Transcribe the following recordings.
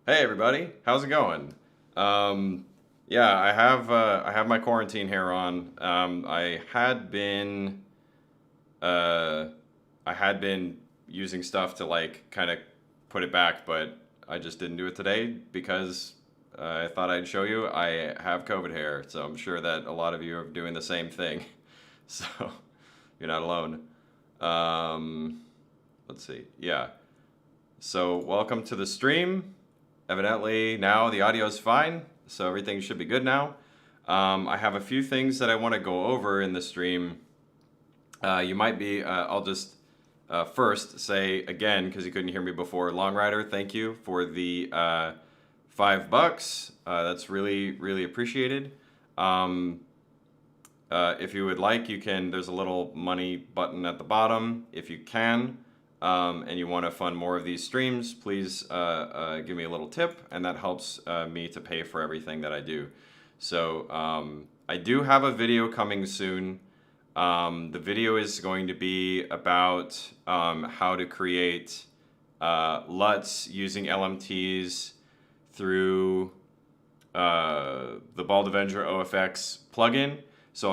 Hey everybody, how's it going? Um, yeah, I have my quarantine hair on. Uh, I had been using stuff to like kind of put it back, but I just didn't do it today because I thought I'd show you. I have COVID hair, so I'm sure that a lot of you are doing the same thing. So you're not alone. Um, let's see. Yeah. So welcome to the stream. Evidently now the audio is fine, so everything should be good now. I have a few things that I want to go over in the stream. I'll just first say again, because you couldn't hear me before, Long Rider, thank you for the $5. That's really, really appreciated. Um, if you would like, there's a little money button at the bottom if you can. And you want to fund more of these streams, please give me a little tip, and that helps me to pay for everything that I do. So I do have a video coming soon. The video is going to be about how to create LUTs using LMTs through the Bald Avenger OFX plugin. So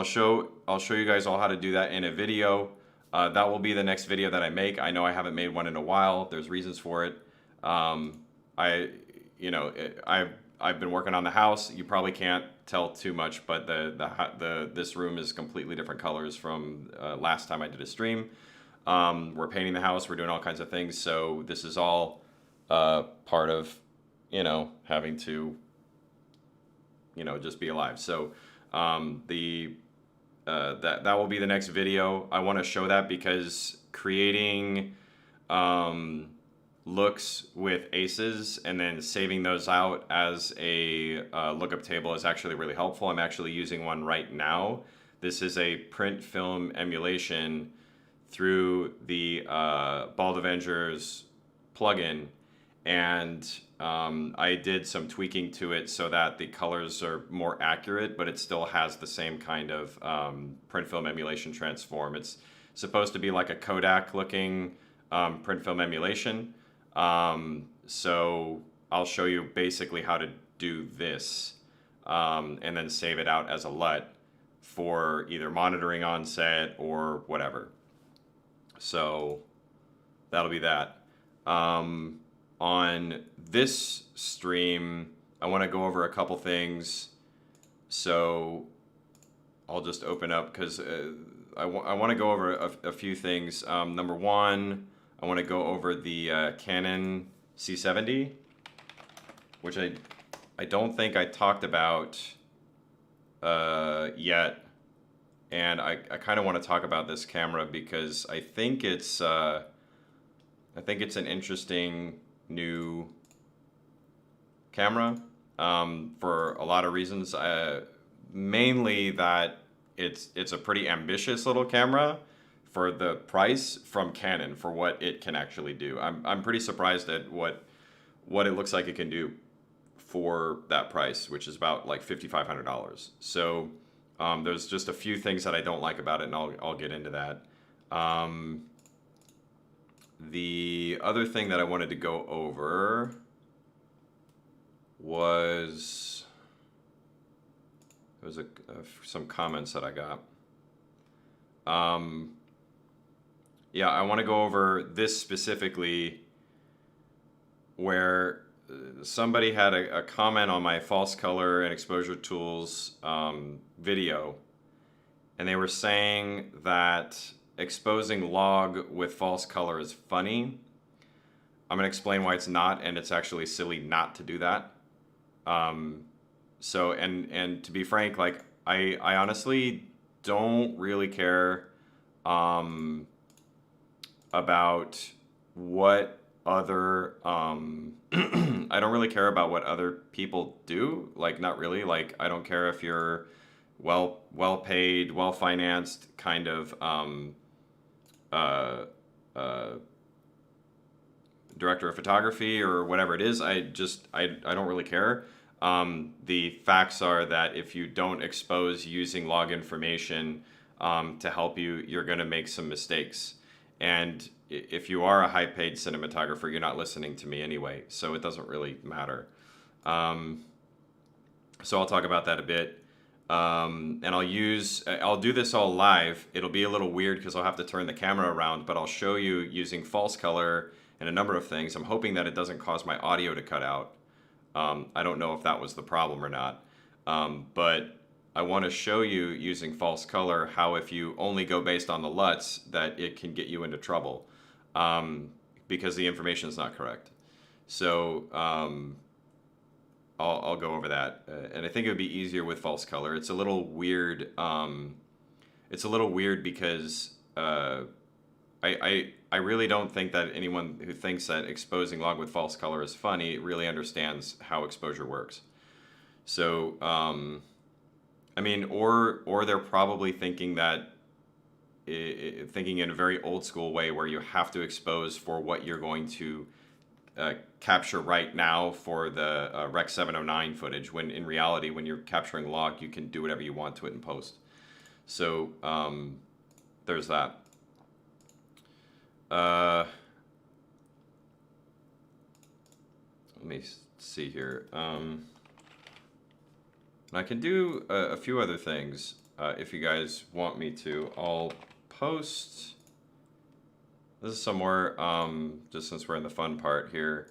I'll show you guys all how to do that in a video. That will be the next video that I make. I know I haven't made one in a while. There's reasons for it. I, you know, I've been working on the house. You probably can't tell too much, but this room is completely different colors from last time I did a stream. We're painting the house. We're doing all kinds of things. So this is all part of, having to, just be alive. So that will be the next video. I want to show that because creating looks with aces and then saving those out as a lookup table is actually really helpful. I'm actually using one right now. This is a print film emulation through the Bald Avengers plugin, and I did some tweaking to it so that the colors are more accurate, but it still has the same kind of print film emulation transform. It's supposed to be like a Kodak looking print film emulation. So I'll show you basically how to do this and then save it out as a LUT for either monitoring on set or whatever. So that'll be that. On this stream, I want to go over a couple things. So I'll just open up because I want to go over a few things. Number one, I want to go over the Canon C70, which I don't think I talked about yet. And I kind of want to talk about this camera because I think it's an interesting new camera for a lot of reasons. Mainly that it's a pretty ambitious little camera for the price from Canon for what it can actually do. I'm pretty surprised at what it looks like it can do for that price, which is about like $5,500. So there's just a few things that I don't like about it, and I'll get into that. The other thing that I wanted to go over was some comments that I got. Yeah, I want to go over this specifically where somebody had a comment on my false color and exposure tools video, and they were saying that exposing log with false color is funny. I'm going to explain why it's not, and it's actually silly not to do that. So, and to be frank, like I honestly don't really care about what other I don't really care about what other people do. Like, not really. Like, I don't care if you're well paid, well financed kind of uh, uh, director of photography or whatever it is. I don't really care. The facts are that if you don't expose using log information to help you, you're going to make some mistakes. And if you are a high paid cinematographer, you're not listening to me anyway, so it doesn't really matter. Um, so I'll talk about that a bit. And I'll do this all live. It'll be a little weird because I'll have to turn the camera around, but I'll show you using false color and a number of things. I'm hoping that it doesn't cause my audio to cut out. I don't know if that was the problem or not. But I want to show you using false color how if you only go based on the LUTs that it can get you into trouble because the information is not correct. So I'll go over that, and I think it would be easier with false color. It's a little weird. It's a little weird because I really don't think that anyone who thinks that exposing log with false color is funny really understands how exposure works. So I mean, or they're probably thinking that thinking in a very old school way where you have to expose for what you're going to capture right now for the Rec 709 footage, when in reality, when you're capturing log, you can do whatever you want to it in post. So there's that. Let me see here. I can do a few other things if you guys want me to. I'll post. This is somewhere, just since we're in the fun part here.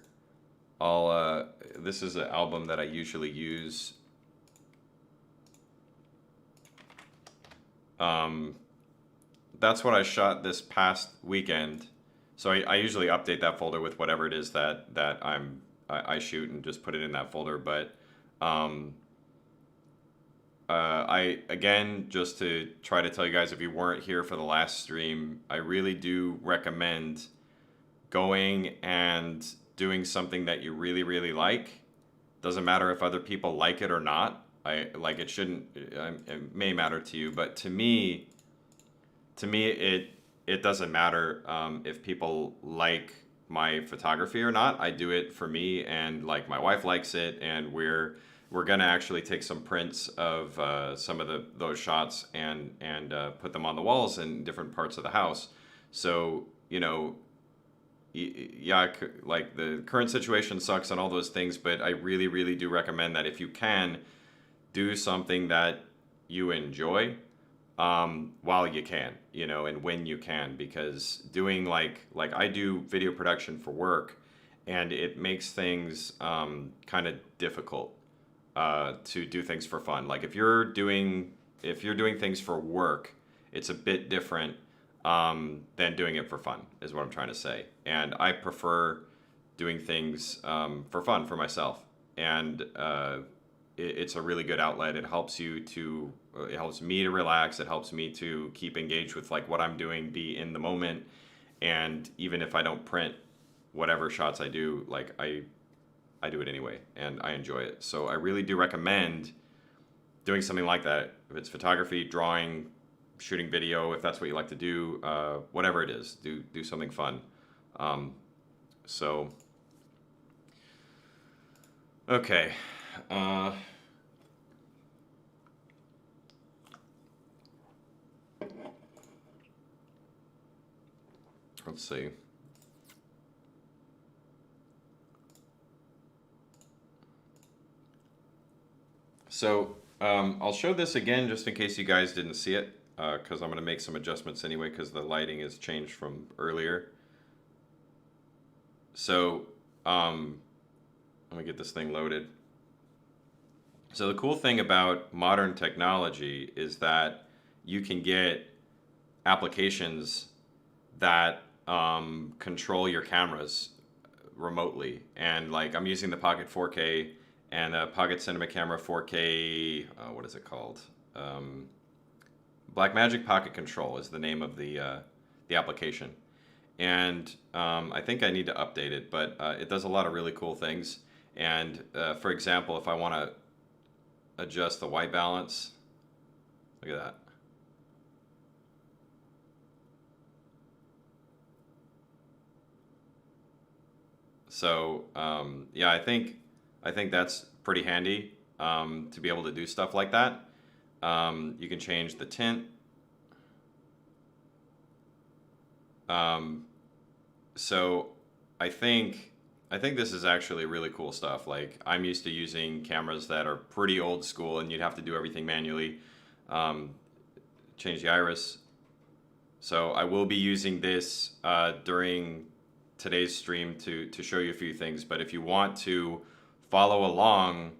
This is an album that I usually use. That's what I shot this past weekend. So I usually update that folder with whatever it is that I shoot and just put it in that folder. But again, just to try to tell you guys, if you weren't here for the last stream, I really do recommend going and doing something that you really, really like. Doesn't matter if other people like it or not. It shouldn't, it may matter to you, but to me, it doesn't matter if people like my photography or not. I do it for me, and like my wife likes it, and we're gonna actually take some prints of some of those shots and put them on the walls in different parts of the house. So yeah, like the current situation sucks and all those things, but I really, really do recommend that if you can, do something that you enjoy while you can, and when you can, because doing like I do video production for work, and it makes things kind of difficult to do things for fun. Like if you're doing things for work, it's a bit different than doing it for fun, is what I'm trying to say. And I prefer doing things for fun for myself, and it's a really good outlet. It helps me to relax. It helps me to keep engaged with like what I'm doing, be in the moment, and even if I don't print whatever shots I do, like I do it anyway, and I enjoy it. So I really do recommend doing something like that. If it's photography, drawing, shooting video, if that's what you like to do, whatever it is, do something fun. So, okay. Let's see. So I'll show this again just in case you guys didn't see it, because I'm going to make some adjustments anyway because the lighting has changed from earlier. So let me get this thing loaded. So the cool thing about modern technology is that you can get applications that control your cameras remotely. And like I'm using the Pocket 4K and the Pocket Cinema Camera 4K, what is it called? Blackmagic Pocket Control is the name of the application. And I think I need to update it, but it does a lot of really cool things. And for example, if I want to adjust the white balance, look at that. So yeah, I think that's pretty handy to be able to do stuff like that. You can change the tint. so I think I think this is actually really cool stuff. Like I'm used to using cameras that are pretty old school, and you'd have to do everything manually, um, change the iris. So I will be using this during today's stream to show you a few things. But if you want to follow along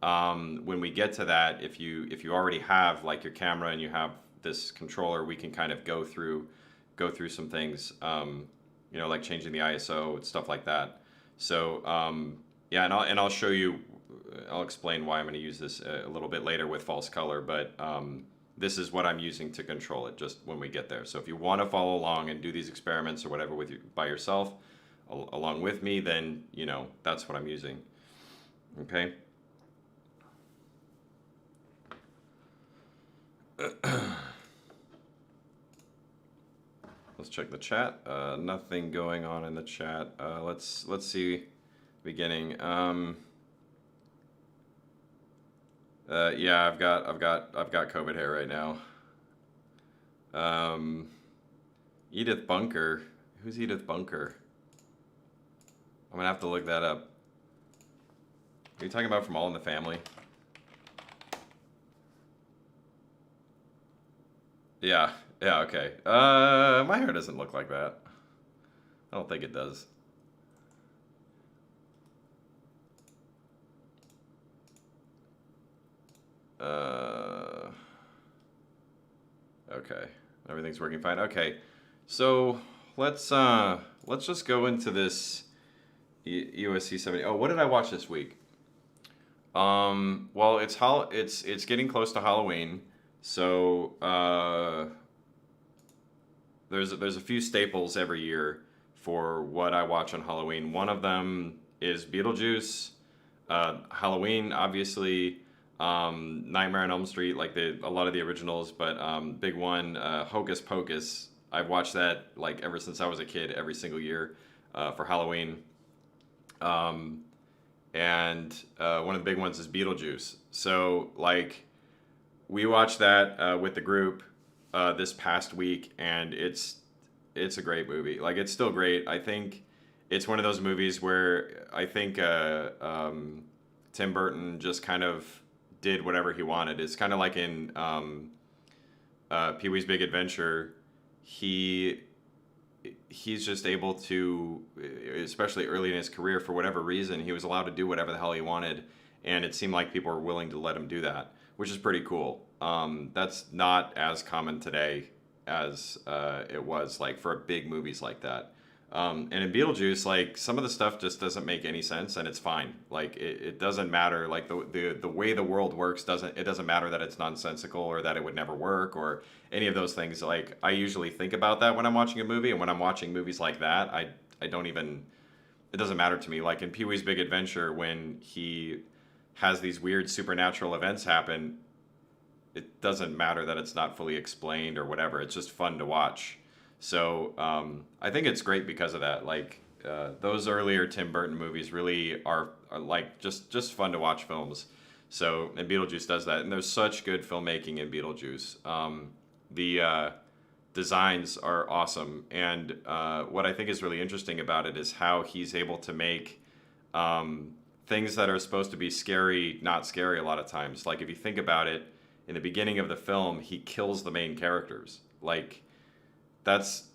when we get to that, if you already have like your camera and you have this controller, we can kind of go through some things, like changing the ISO and stuff like that. So yeah, and I'll show you. I'll explain why I'm going to use this a little bit later with false color, but this is what I'm using to control it just when we get there. So if you want to follow along and do these experiments or whatever with you by yourself, along with me, then that's what I'm using. Okay. Let's check the chat. Nothing going on in the chat. Let's see. Beginning. Yeah, I've got COVID hair right now. Edith Bunker. Who's Edith Bunker? I'm gonna have to look that up. Are you talking about from All in the Family? Yeah. Yeah. Okay. My hair doesn't look like that. I don't think it does. Okay. Everything's working fine. Okay. So let's just go into this USC 70. Oh, what did I watch this week? Well, it's getting close to Halloween, so there's a few staples every year for what I watch on Halloween. One of them is Beetlejuice, Halloween, obviously, Nightmare on Elm Street, like a lot of the originals, but big one, Hocus Pocus. I've watched that like ever since I was a kid, every single year for Halloween. And one of the big ones is Beetlejuice. So like we watched that with the group this past week, and it's a great movie. Like it's still great. I think it's one of those movies where I think Tim Burton just kind of did whatever he wanted. It's kind of like in Pee-wee's Big Adventure. He's just able to, especially early in his career, for whatever reason, he was allowed to do whatever the hell he wanted, and it seemed like people were willing to let him do that, which is pretty cool. That's not as common today as it was like for big movies like that. And in Beetlejuice, like some of the stuff just doesn't make any sense, and it's fine. Like it doesn't matter. Like the way the world works doesn't matter that it's nonsensical or that it would never work or any of those things. Like I usually think about that when I'm watching a movie, and when I'm watching movies like that, I don't even. It doesn't matter to me. Like in Pee-wee's Big Adventure, when he has these weird supernatural events happen, it doesn't matter that it's not fully explained or whatever. It's just fun to watch. So I think it's great because of that. Like those earlier Tim Burton movies really are like just fun to watch films. So and Beetlejuice does that, and there's such good filmmaking in Beetlejuice. The designs are awesome, and what I think is really interesting about it is how he's able to make things that are supposed to be scary not scary a lot of times. Like if you think about it, in the beginning of the film, he kills the main characters. Like that's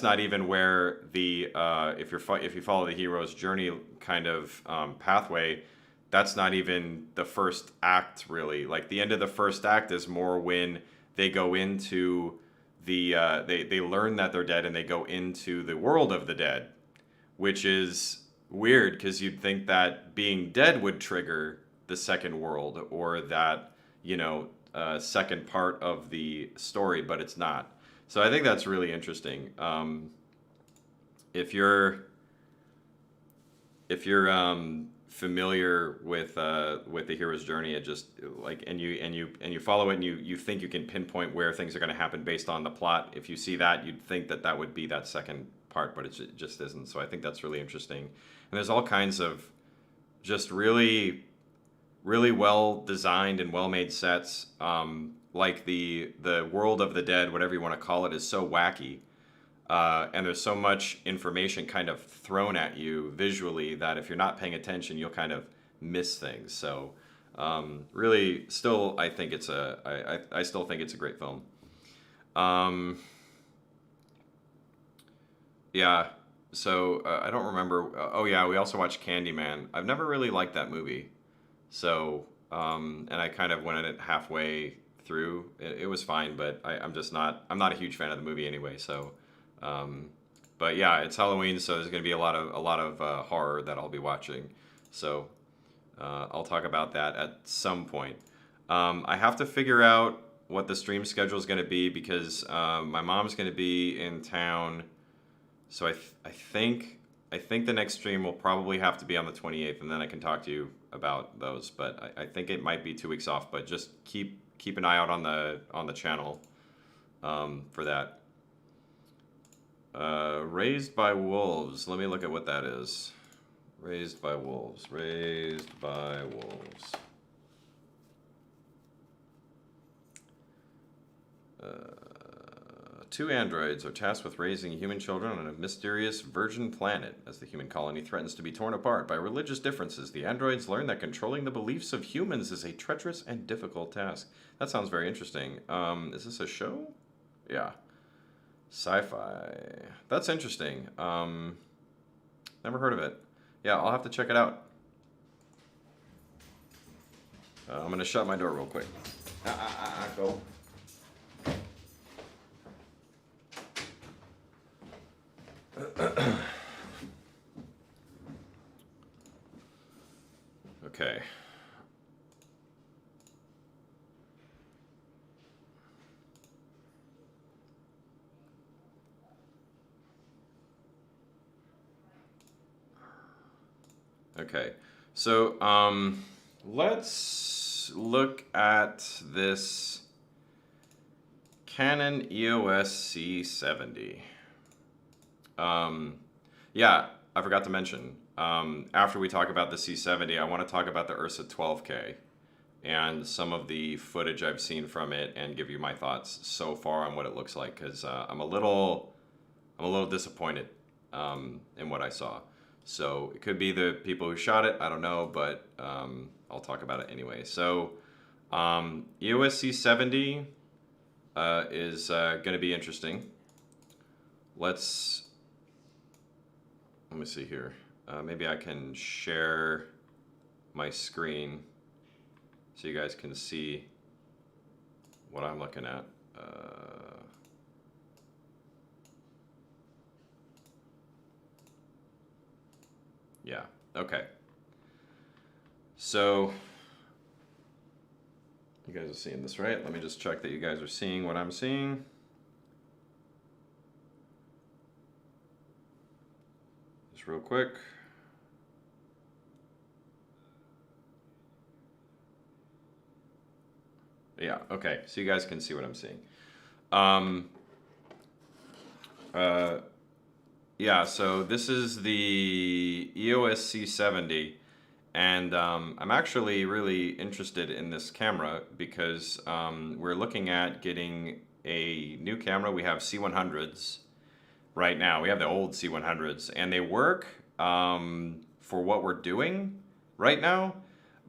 not even where the if you follow the hero's journey kind of pathway, that's not even the first act really. Like the end of the first act is more when they go into the they learn that they're dead and they go into the world of the dead, which is weird because you'd think that being dead would trigger the second world or that second part of the story, but it's not. So I think that's really interesting. If you're familiar with the hero's journey, it just like and you follow it and you think you can pinpoint where things are going to happen based on the plot. If you see that, you'd think that would be that second part, but it just isn't. So I think that's really interesting. And there's all kinds of just really really well designed and well made sets. Like the world of the dead, whatever you want to call it, is so wacky. And there's so much information kind of thrown at you visually that if you're not paying attention, you'll kind of miss things. So really, still, I think I still think it's a great film. Um, yeah. So I don't remember. Oh yeah, we also watched Candyman. I've never really liked that movie. So and I kind of went it halfway through. It was fine, but I'm just not. I'm not a huge fan of the movie anyway. So, um, but yeah, it's Halloween, so there's going to be a lot of horror that I'll be watching. So I'll talk about that at some point. I have to figure out what the stream schedule is going to be because my mom's going to be in town. So I think the next stream will probably have to be on the 28th, and then I can talk to you about those. But I think it might be 2 weeks off. But just keep an eye out on the channel for that. Raised by Wolves. Let me look at what that is. Raised by Wolves. Raised by Wolves. Two androids are tasked with raising human children on a mysterious virgin planet. As the human colony threatens to be torn apart by religious differences, the androids learn that controlling the beliefs of humans is a treacherous and difficult task. That sounds very interesting. Is this a show? Yeah. Sci-fi. That's interesting. Never heard of it. Yeah, I'll have to check it out. I'm going to shut my door real quick. Go. Okay. Okay. So, let's look at this Canon EOS C70. Yeah, I forgot to mention. After we talk about the C70, I want to talk about the Ursa 12K and some of the footage I've seen from it, and give you my thoughts so far on what it looks like. Because I'm a little disappointed in what I saw. So it could be the people who shot it. I don't know, but I'll talk about it anyway. So EOS C70 is going to be interesting. Let me see here. Maybe I can share my screen so you guys can see what I'm looking at. Yeah, okay. So, you guys are seeing this, right? Let me just check that you guys are seeing what I'm seeing. Just real quick. Yeah, okay, so you guys can see what I'm seeing. Yeah, so this is the EOS C70, and I'm actually really interested in this camera because we're looking at getting a new camera. We have C100s right now. We have the old C100s, and they work for what we're doing right now,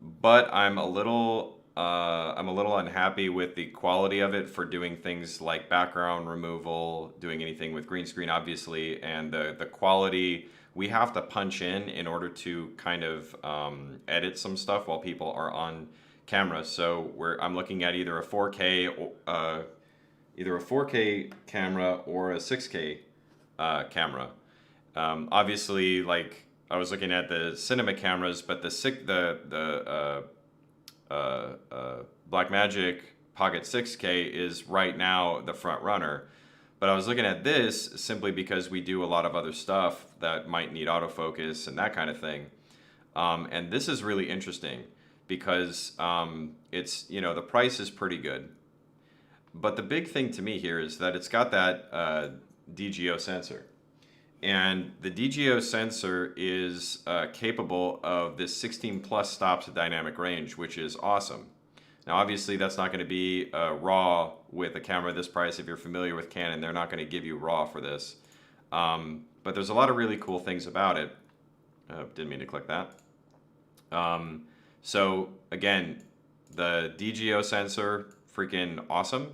but I'm a little unhappy with the quality of it for doing things like background removal, doing anything with green screen, obviously, and the quality. We have to punch in order to kind of edit some stuff while people are on camera. So I'm looking at either a 4K camera or a 6K camera. Obviously, like I was looking at the cinema cameras, but the Blackmagic Pocket 6K is right now the front runner. But I was looking at this simply because we do a lot of other stuff that might need autofocus and that kind of thing. And this is really interesting because it's, the price is pretty good. But the big thing to me here is that it's got that DGO sensor. And the DGO sensor is capable of this 16 plus stops of dynamic range, which is awesome. Now, obviously, that's not going to be RAW with a camera this price. If you're familiar with Canon, they're not going to give you RAW for this. But there's a lot of really cool things about it. Didn't mean to click that. So again, the DGO sensor, freaking awesome.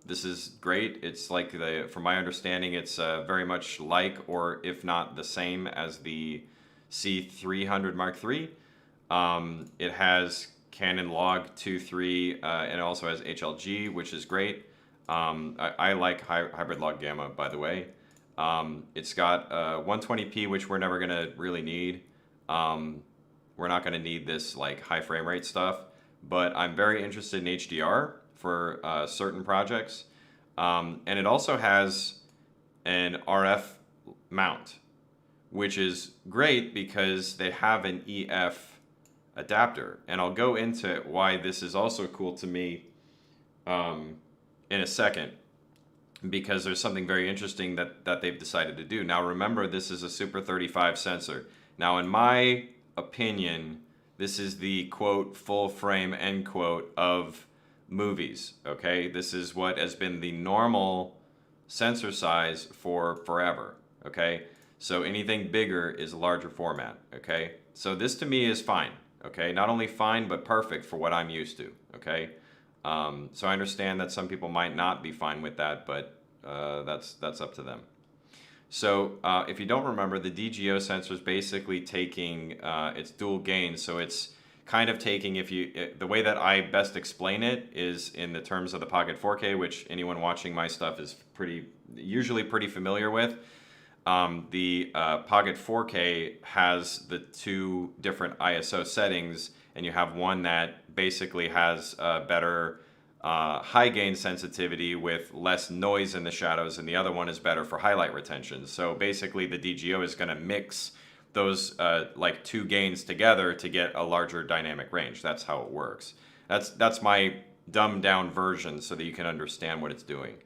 This is great. It's like from my understanding, it's very much like, or if not the same as the C300 Mark III. It has Canon log 2.3 and it also has HLG, which is great. I like hybrid log gamma, by the way. It's got 120p, which we're never gonna really need. We're not gonna need this like high frame rate stuff, but I'm very interested in HDR for certain projects. And it also has an RF mount, which is great because they have an EF adapter. And I'll go into why this is also cool to me in a second, because there's something very interesting that they've decided to do. Now remember, this is a Super 35 sensor. Now in my opinion, this is the quote full frame end quote of movies, okay? This is what has been the normal sensor size for forever, okay? So anything bigger is a larger format, okay? So this to me is fine, okay? Not only fine, but perfect for what I'm used to, okay? So I understand that some people might not be fine with that, but that's up to them. So if you don't remember, the DGO sensor is basically taking its dual gain. So it's kind of taking, the way that I best explain it is in the terms of the Pocket 4K, which anyone watching my stuff is usually pretty familiar with. The Pocket 4K has the two different ISO settings, and you have one that basically has better high gain sensitivity with less noise in the shadows, and the other one is better for highlight retention. So basically the DGO is going to mix those like two gains together to get a larger dynamic range. That's how it works. That's my dumbed down version so that you can understand what it's doing.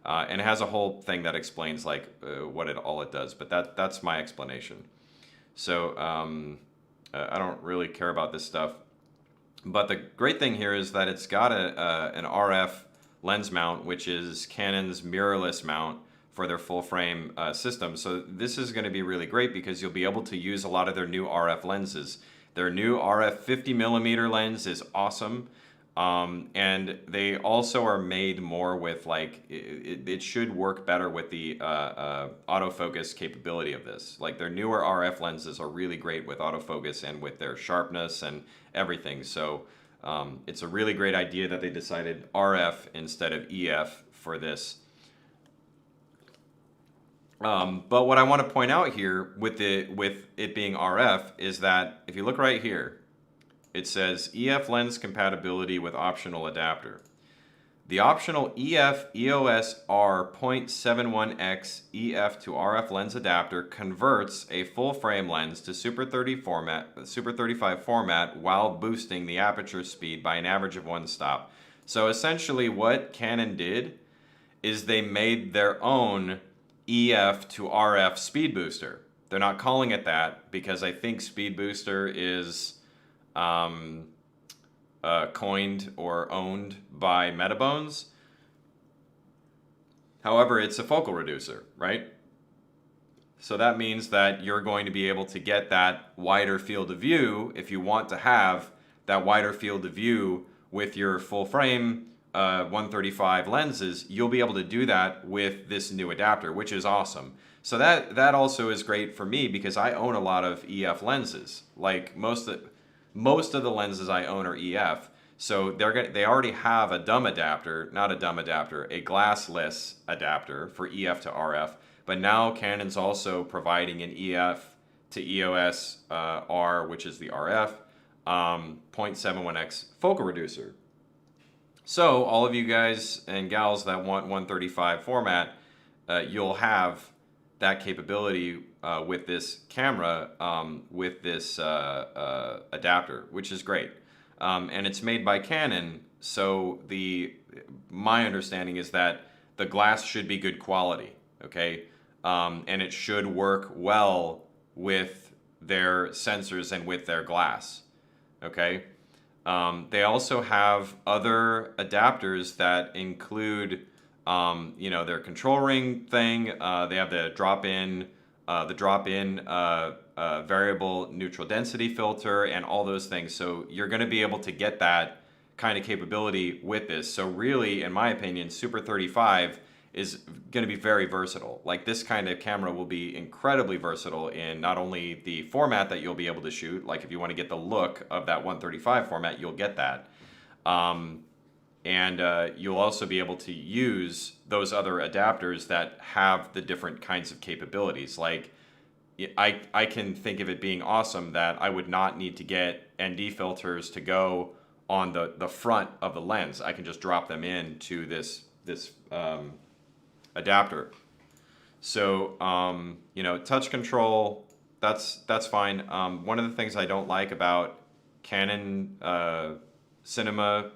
And it has a whole thing that explains like what all it does, but that's my explanation. So I don't really care about this stuff. But the great thing here is that it's got an RF lens mount, which is Canon's mirrorless mount for their full frame system. So this is going to be really great because you'll be able to use a lot of their new RF lenses. Their new RF 50mm lens is awesome. And they also are made more with like, it should work better with the autofocus capability of this. Like their newer RF lenses are really great with autofocus and with their sharpness and everything. So it's a really great idea that they decided RF instead of EF for this. But what I want to point out here with it being RF is that if you look right here, it says EF lens compatibility with optional adapter. The optional EF EOS R 0.71x EF to RF lens adapter converts a full frame lens to Super 35 format while boosting the aperture speed by an average of 1 stop. So essentially what Canon did is they made their own EF to RF speed booster. They're not calling it that because I think speed booster is coined or owned by Metabones. However, it's a focal reducer, right? So that means that you're going to be able to get that wider field of view if you want to have that wider field of view with your full frame 135 lenses. You'll be able to do that with this new adapter, which is awesome. So that also is great for me because I own a lot of EF lenses. Like most of the lenses I own are EF. So they already have a dumb adapter, not a dumb adapter, a glassless adapter for EF to RF. But now Canon's also providing an EF to EOS R, which is the RF, 0.71x focal reducer. So all of you guys and gals that want 135 format, you'll have that capability with this camera, with this adapter, which is great. And it's made by Canon, so my understanding is that the glass should be good quality, okay? And it should work well with their sensors and with their glass, okay? They also have other adapters that include Their control ring thing. They have the drop-in variable neutral density filter and all those things. So you're going to be able to get that kind of capability with this. So really, in my opinion, Super 35 is going to be very versatile. Like this kind of camera will be incredibly versatile in not only the format that you'll be able to shoot, like if you want to get the look of that 135 format, you'll get that. And you'll also be able to use those other adapters that have the different kinds of capabilities. Like I can think of it being awesome that I would not need to get ND filters to go on the front of the lens. I can just drop them into this adapter. So touch control, that's fine. One of the things I don't like about Canon cinema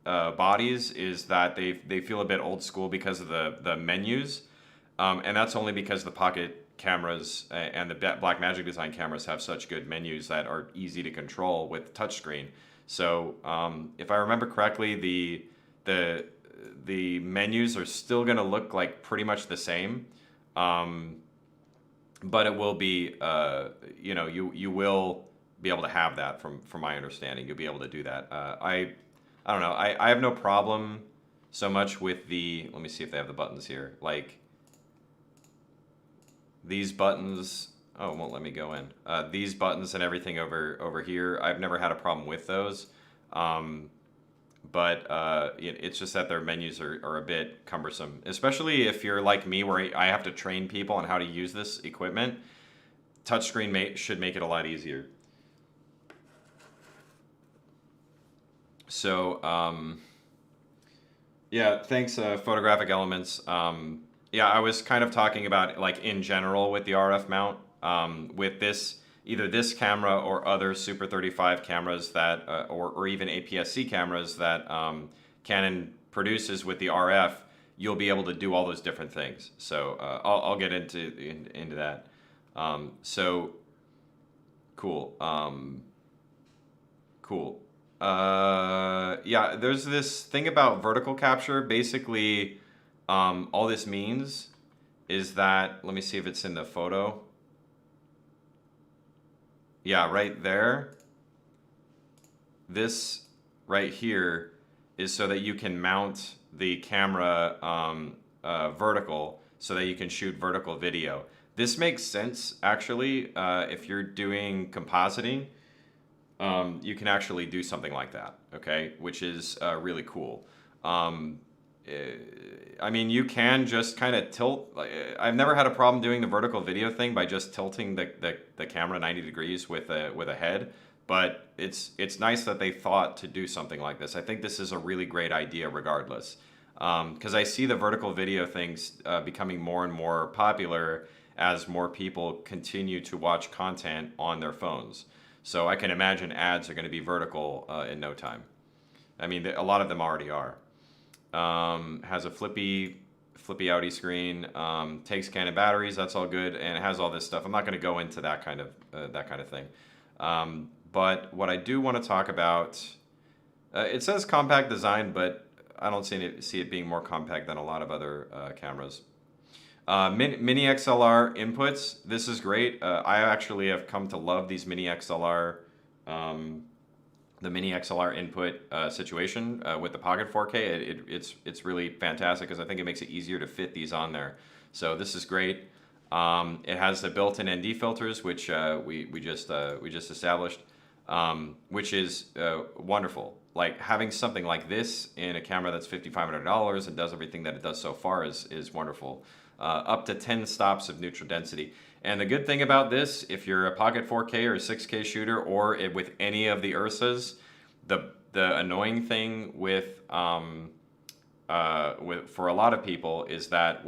bodies is that they feel a bit old school because of the menus, and that's only because the Pocket cameras and the Blackmagic design cameras have such good menus that are easy to control with touchscreen. So if I remember correctly, the menus are still going to look like pretty much the same, but it will be you will be able to have that from my understanding. You'll be able to do that. I don't know. I have no problem so much with the, let me see if they have the buttons here. Like these buttons, oh, it won't let me go in. These buttons and everything over here, I've never had a problem with those. But it's just that their menus are a bit cumbersome, especially if you're like me where I have to train people on how to use this equipment. Touchscreen should make it a lot easier. So, yeah, thanks, Photographic Elements. Yeah, I was kind of talking about like in general with the RF mount, with either this camera or other Super 35 cameras that, or even APS-C cameras that Canon produces with the RF, you'll be able to do all those different things. So I'll get into that. So cool. Cool. Yeah, there's this thing about vertical capture. Basically, all this means is that, let me see if it's in the photo. Yeah, right there. This right here is so that you can mount the camera vertical so that you can shoot vertical video. This makes sense, actually, if you're doing compositing. You can actually do something like that, okay? Which is really cool. I mean, you can just kind of tilt. I've never had a problem doing the vertical video thing by just tilting the camera 90 degrees with a head. But it's nice that they thought to do something like this. I think this is a really great idea regardless. Because I see the vertical video things becoming more and more popular as more people continue to watch content on their phones. So I can imagine ads are going to be vertical in no time. I mean, a lot of them already are. Has a flippy outy screen. Takes Canon batteries. That's all good, and it has all this stuff. I'm not going to go into that kind of thing. But what I do want to talk about, it says compact design, but I don't see it being more compact than a lot of other cameras. Mini XLR inputs. This is great. I actually have come to love these Mini XLR, the Mini XLR input situation with the Pocket 4K. It's really fantastic because I think it makes it easier to fit these on there. So this is great. It has the built-in ND filters, which we just established, which is wonderful. Like having something like this in a camera that's $5,500 and does everything that it does so far is wonderful. Up to 10 stops of neutral density. And the good thing about this, if you're a Pocket 4K or a 6K shooter, or with any of the Ursas, the annoying thing with for a lot of people is that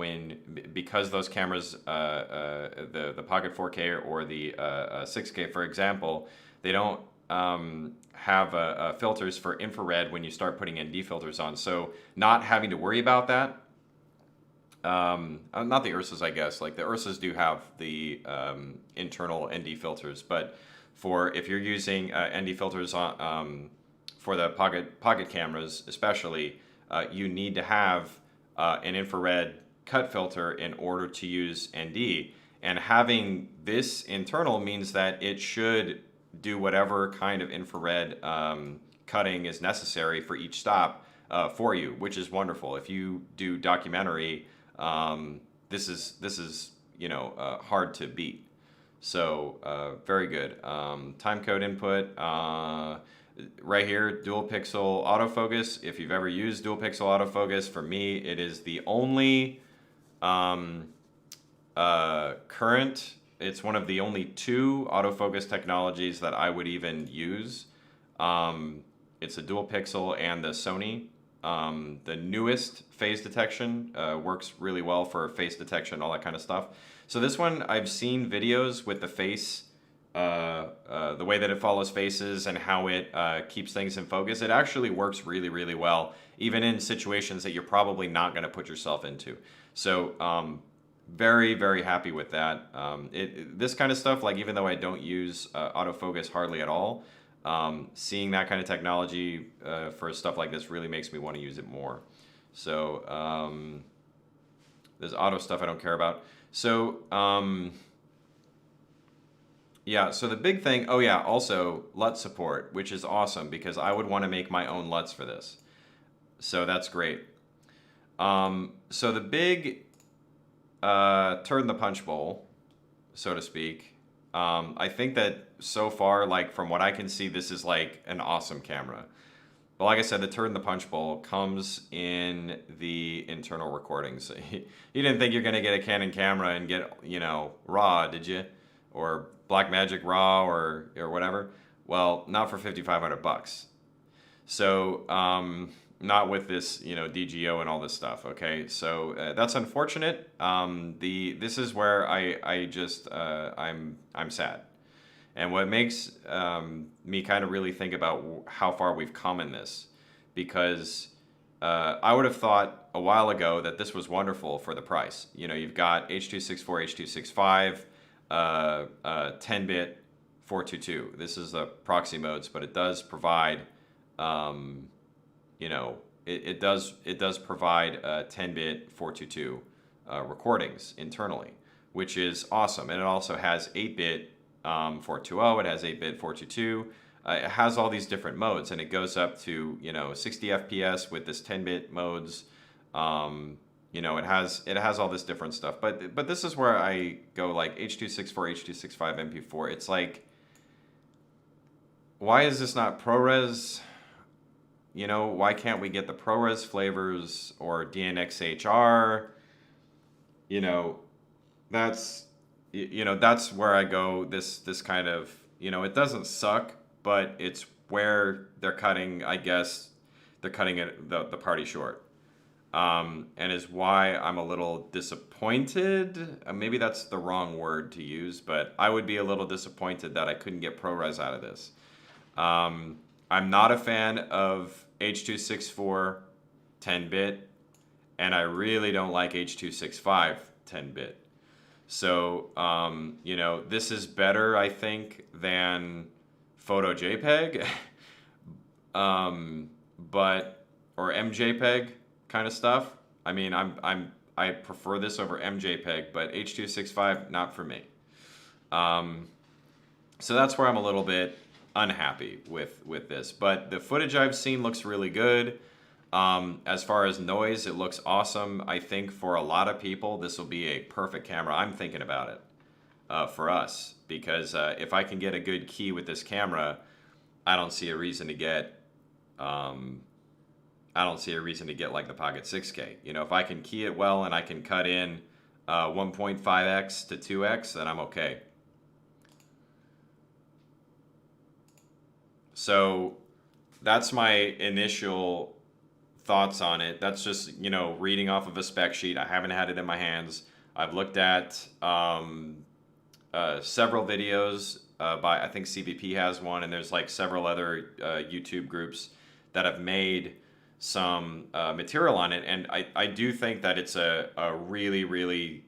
because those cameras, the Pocket 4K or the 6K, for example, they don't have filters for infrared when you start putting ND filters on. So not having to worry about that. Not the Ursas, I guess. Like the Ursas do have the internal ND filters, but if you're using ND filters on for the pocket cameras, especially, you need to have an infrared cut filter in order to use ND. And having this internal means that it should do whatever kind of infrared cutting is necessary for each stop for you, which is wonderful. If you do documentary, this is hard to beat. So very good. Time code input. Right here, dual pixel autofocus. If you've ever used dual pixel autofocus, for me, it is the only current. It's one of the only two autofocus technologies that I would even use. It's a dual pixel and the Sony. The newest phase detection works really well for face detection, all that kind of stuff. So this one, I've seen videos with the face, the way that it follows faces and how it keeps things in focus. It actually works really, really well, even in situations that you're probably not going to put yourself into. So very, very happy with that. This kind of stuff, like even though I don't use autofocus hardly at all, seeing that kind of technology for stuff like this really makes me want to use it more. So there's auto stuff I don't care about. So yeah, so the big thing, oh yeah, also LUT support, which is awesome because I would want to make my own LUTs for this. So that's great. So the big turn the punch bowl, so to speak, I think that so far, like from what I can see, this is like an awesome camera. But like I said, the turn the punch bowl comes in the internal recordings. You didn't think you're gonna get a Canon camera and get, RAW, did you? Or Blackmagic RAW or whatever? Well, not for $5,500. So not with this, DGO and all this stuff. Okay, so that's unfortunate. This is where I'm sad. And what makes me kind of really think about how far we've come in this, because I would have thought a while ago that this was wonderful for the price. You've got H.264, H.265, 10-bit 422. This is the proxy modes, but it does provide, it does provide 10-bit 422 recordings internally, which is awesome. And it also has 8-bit 420, it has 8-bit 422, it has all these different modes, and it goes up to 60 FPS with this 10-bit modes. It has all this different stuff, but this is where I go, like H.264, H.265 MP4. It's like, why is this not ProRes? Why can't we get the ProRes flavors or DNxHR? That's where I go. This kind of, it doesn't suck, but it's where they're cutting, I guess, they're cutting the party short. And is why I'm a little disappointed. Maybe that's the wrong word to use, but I would be a little disappointed that I couldn't get ProRes out of this. I'm not a fan of H.264 10-bit, and I really don't like H.265 10-bit. So, this is better, I think, than Photo JPEG, or MJPEG kind of stuff. I mean, I prefer this over MJPEG, but H.265 not for me. So that's where I'm a little bit unhappy with this. But the footage I've seen looks really good. As far as noise, it looks awesome. I think for a lot of people, this will be a perfect camera. I'm thinking about it for us, because if I can get a good key with this camera, I don't see a reason to get like the Pocket 6K. If I can key it well and I can cut in 1.5x to 2x, then I'm okay. So that's my initial thoughts on it. That's just, reading off of a spec sheet. I haven't had it in my hands. I've looked at several videos by, I think CVP has one, and there's like several other YouTube groups that have made some material on it. And I do think that it's a really, really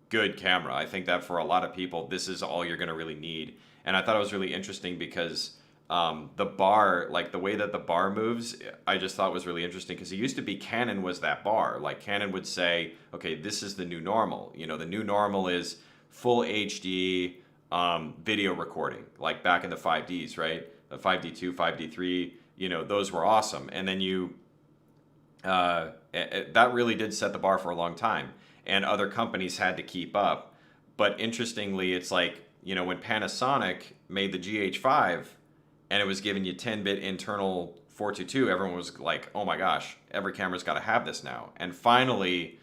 good camera. I think that for a lot of people, this is all you're going to really need. And I thought it was really interesting because The bar, like the way that the bar moves, I just thought was really interesting because it used to be Canon was that bar. Like Canon would say, okay, this is the new normal. You know, the new normal is full HD video recording, like back in the 5Ds, right? The 5D2, 5D3, you know, those were awesome. And then that really did set the bar for a long time. And other companies had to keep up. But interestingly, it's like, you know, when Panasonic made the GH5, and it was giving you 10-bit internal 422, everyone was like, oh my gosh, every camera's got to have this now. And finally,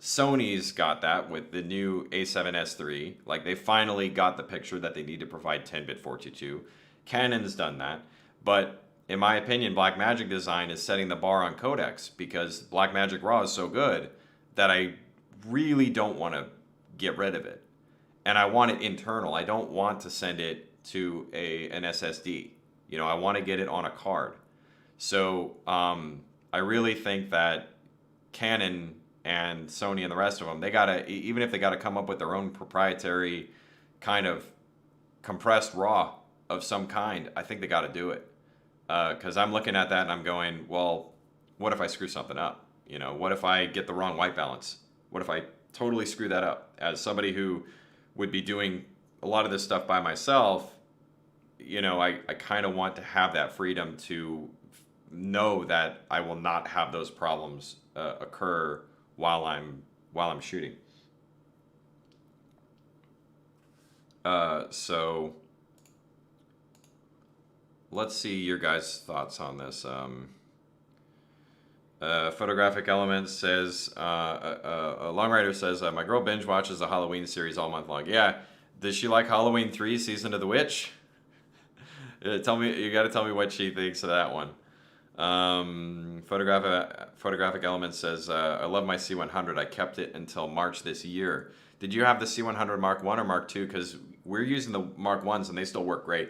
Sony's got that with the new A7S III. Like, they finally got the picture that they need to provide 10-bit 422. Canon's done that. But in my opinion, Blackmagic Design is setting the bar on codecs because Blackmagic RAW is so good that I really don't want to get rid of it. And I want it internal. I don't want to send it to an SSD. You know, I want to get it on a card. So I really think that Canon and Sony and the rest of them, they gotta, even if they gotta come up with their own proprietary kind of compressed RAW of some kind, I think they gotta do it. Because I'm looking at that and I'm going, well, what if I screw something up? You know, what if I get the wrong white balance? What if I totally screw that up? As somebody who would be doing a lot of this stuff by myself, you know, I kind of want to have that freedom to know that I will not have those problems occur while I'm shooting. So let's see your guys' thoughts on this. Photographic Elements says, a Long Rider says, my girl binge watches the Halloween series all month long. Yeah, does she like Halloween 3 Season of the Witch? Tell me, you got to tell me what she thinks of that one. Photographic Elements says, I love my C100. I kept it until March this year. Did you have the C100 Mark 1 or Mark 2? Because we're using the Mark 1s and they still work great.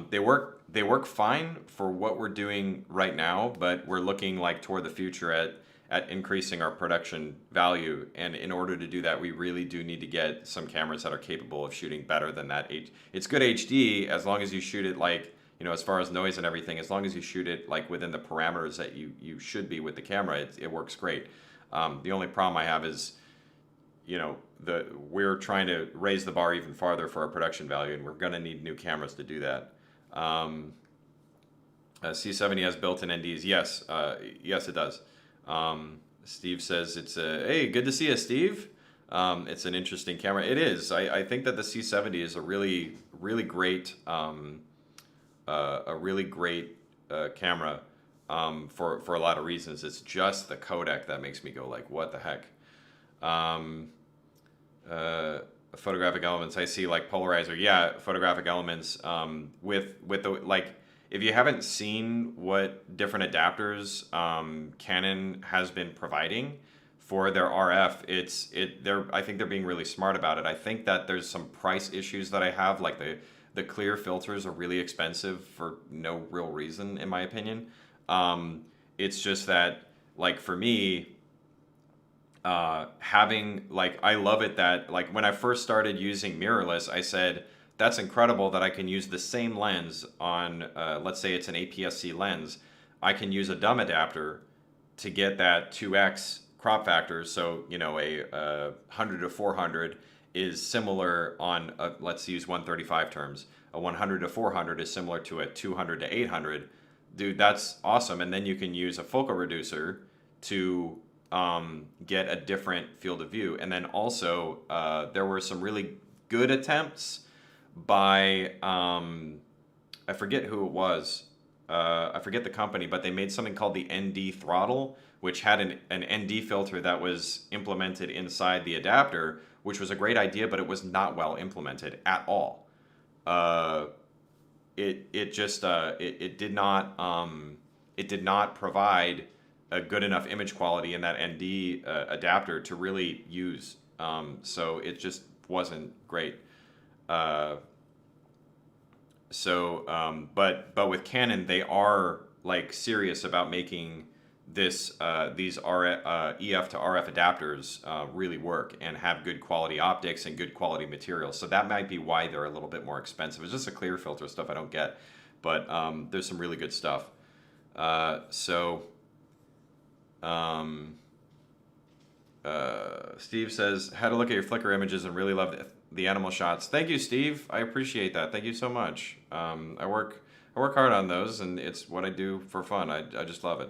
They work fine for what we're doing right now, but we're looking like toward the future at increasing our production value. And in order to do that, we really do need to get some cameras that are capable of shooting better than that. It's good HD as long as you shoot it like, you know, as far as noise and everything, as long as you shoot it like within the parameters that you should be with the camera, it works great. The only problem I have is, you know, we're trying to raise the bar even farther for our production value, and we're going to need new cameras to do that. C70 has built-in NDs. Yes, yes, it does. Steve says it's hey, good to see you, Steve. It's an interesting camera. It is. I think that the C70 is a really great, camera for a lot of reasons. It's just the codec that makes me go like, what the heck? Photographic Elements, I see like polarizer. Yeah, Photographic Elements with the like. If you haven't seen what different adapters Canon has been providing for their RF, I think they're being really smart about it. I think that there's some price issues that I have, like the clear filters are really expensive for no real reason, in my opinion. It's just that, like for me, having like, I love it that like when I first started using mirrorless, I said, that's incredible that I can use the same lens on, let's say it's an APS-C lens. I can use a dumb adapter to get that 2x crop factor. So, you know, a 100 to 400 is similar on, let's use 135 terms. A 100 to 400 is similar to a 200 to 800. Dude, that's awesome. And then you can use a focal reducer to get a different field of view. And then also, there were some really good attempts by I forget who it was. I forget the company, but they made something called the ND throttle, which had an ND filter that was implemented inside the adapter, which was a great idea, but it was not well implemented at all. It did not provide a good enough image quality in that ND adapter to really use. So it just wasn't great. But with Canon, they are like serious about making these EF to RF adapters really work and have good quality optics and good quality materials. So that might be why they're a little bit more expensive. It's just a clear filter stuff I don't get. but there's some really good stuff. So Steve says, had to look at your Flickr images and really loved the animal shots. Thank you, Steve. I appreciate that. Thank you so much. I work hard on those, and it's what I do for fun. I just love it.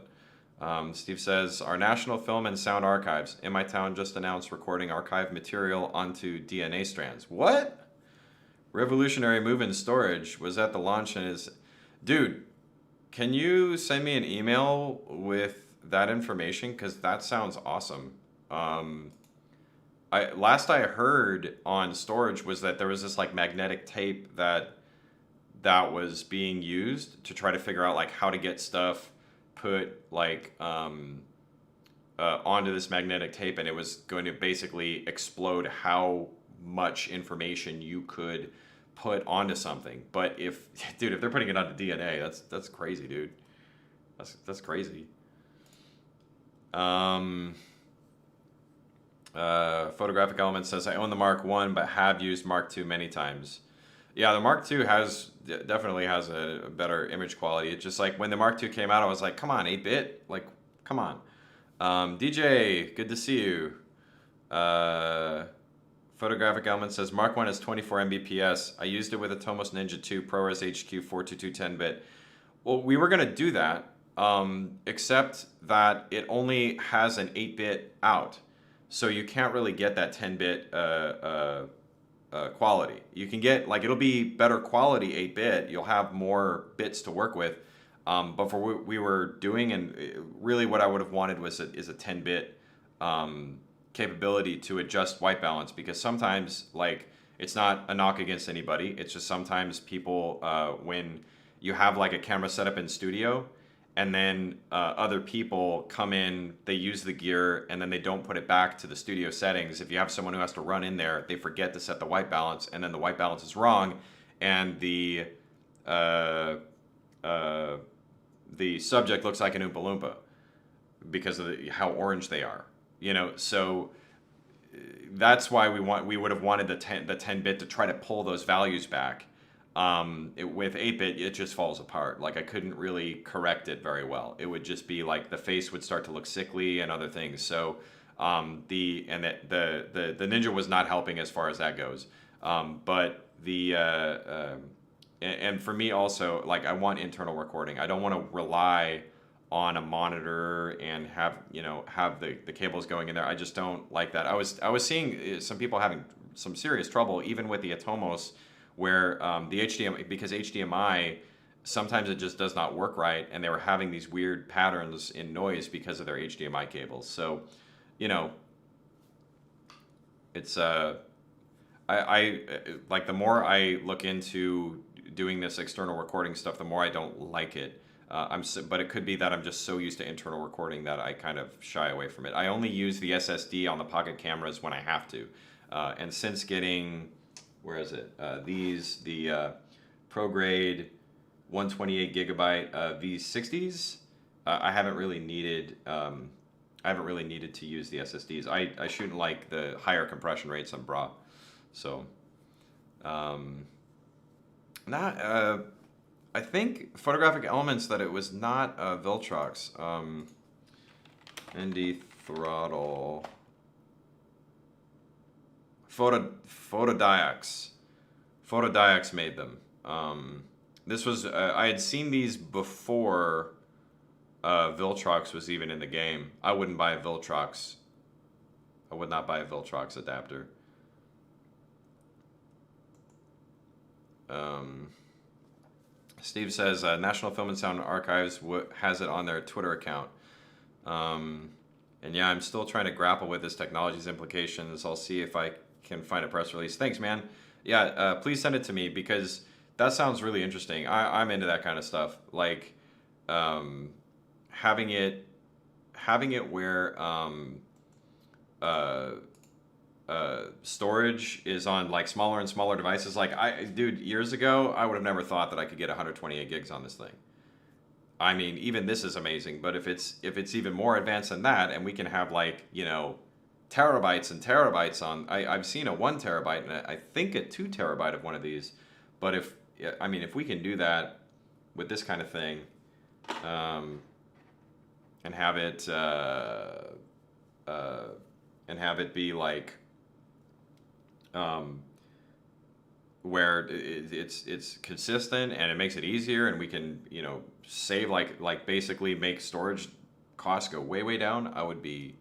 Steve says, our National Film and Sound Archives in my town just announced recording archive material onto DNA strands. What? Revolutionary move in storage was at the launch and is... Dude, can you send me an email with that information? Because that sounds awesome. Last I heard on storage was that there was this like magnetic tape that was being used to try to figure out like how to get stuff put like onto this magnetic tape, and it was going to basically explode how much information you could put onto something. But if they're putting it onto DNA, that's crazy, dude. That's crazy. Photographic Element says, I own the Mark 1 but have used Mark 2 many times. Yeah, the Mark II definitely has a better image quality. It's just like when the Mark II came out, I was like, come on, 8-bit? Like, come on. DJ, good to see you. Photographic Element says, Mark 1 is 24 Mbps. I used it with a Tomos Ninja 2 ProRes HQ 422 10-bit. Well, we were going to do that, except that it only has an 8-bit out. So you can't really get that 10-bit quality. You can get, like, it'll be better quality 8-bit. You'll have more bits to work with. But for what we were doing, and really what I would have wanted is a 10-bit capability to adjust white balance, because sometimes, like, it's not a knock against anybody. It's just sometimes people, when you have like a camera set up in studio, and then other people come in, they use the gear, and then they don't put it back to the studio settings. If you have someone who has to run in there, they forget to set the white balance, and then the white balance is wrong, and the subject looks like an Oompa Loompa because of how orange they are. You know, so that's why we would have wanted the 10-bit to try to pull those values back. With 8-bit, it just falls apart. Like, I couldn't really correct it very well. It would just be like the face would start to look sickly and other things. So the Ninja was not helping as far as that goes. But and for me also, like, I want internal recording. I don't want to rely on a monitor and have the cables going in there. I just don't like that. I was seeing some people having some serious trouble even with the Atomos, where the HDMI, because HDMI, sometimes it just does not work right, and they were having these weird patterns in noise because of their HDMI cables. So, you know, it's I like, the more I look into doing this external recording stuff, the more I don't like it. But it could be that I'm just so used to internal recording that I kind of shy away from it. I only use the SSD on the Pocket cameras when I have to, and since getting, where is it? The ProGrade 128 gigabyte V60s. I haven't really needed to use the SSDs. I shouldn't like the higher compression rates on BRA. So, I think Photographic Elements that it was not Viltrox. ND Throttle. Photodiox. Photodiox made them. This was I had seen these before Viltrox was even in the game. I wouldn't buy a Viltrox. I would not buy a Viltrox adapter. Steve says National Film and Sound Archives has it on their Twitter account. And yeah, I'm still trying to grapple with this technology's implications. I'll see if I can find a press release. Thanks, man. Yeah, please send it to me, because that sounds really interesting. I'm into that kind of stuff. Like, having it where storage is on like smaller and smaller devices. Like, dude, years ago, I would have never thought that I could get 128 gigs on this thing. I mean, even this is amazing, but if it's even more advanced than that, and we can have, like, you know, terabytes and terabytes on, I've seen a 1 terabyte and I think a 2 terabyte of one of these. But if we can do that with this kind of thing, um, and have it be like um, where it's consistent and it makes it easier, and we can save like basically make storage costs go way down. I would be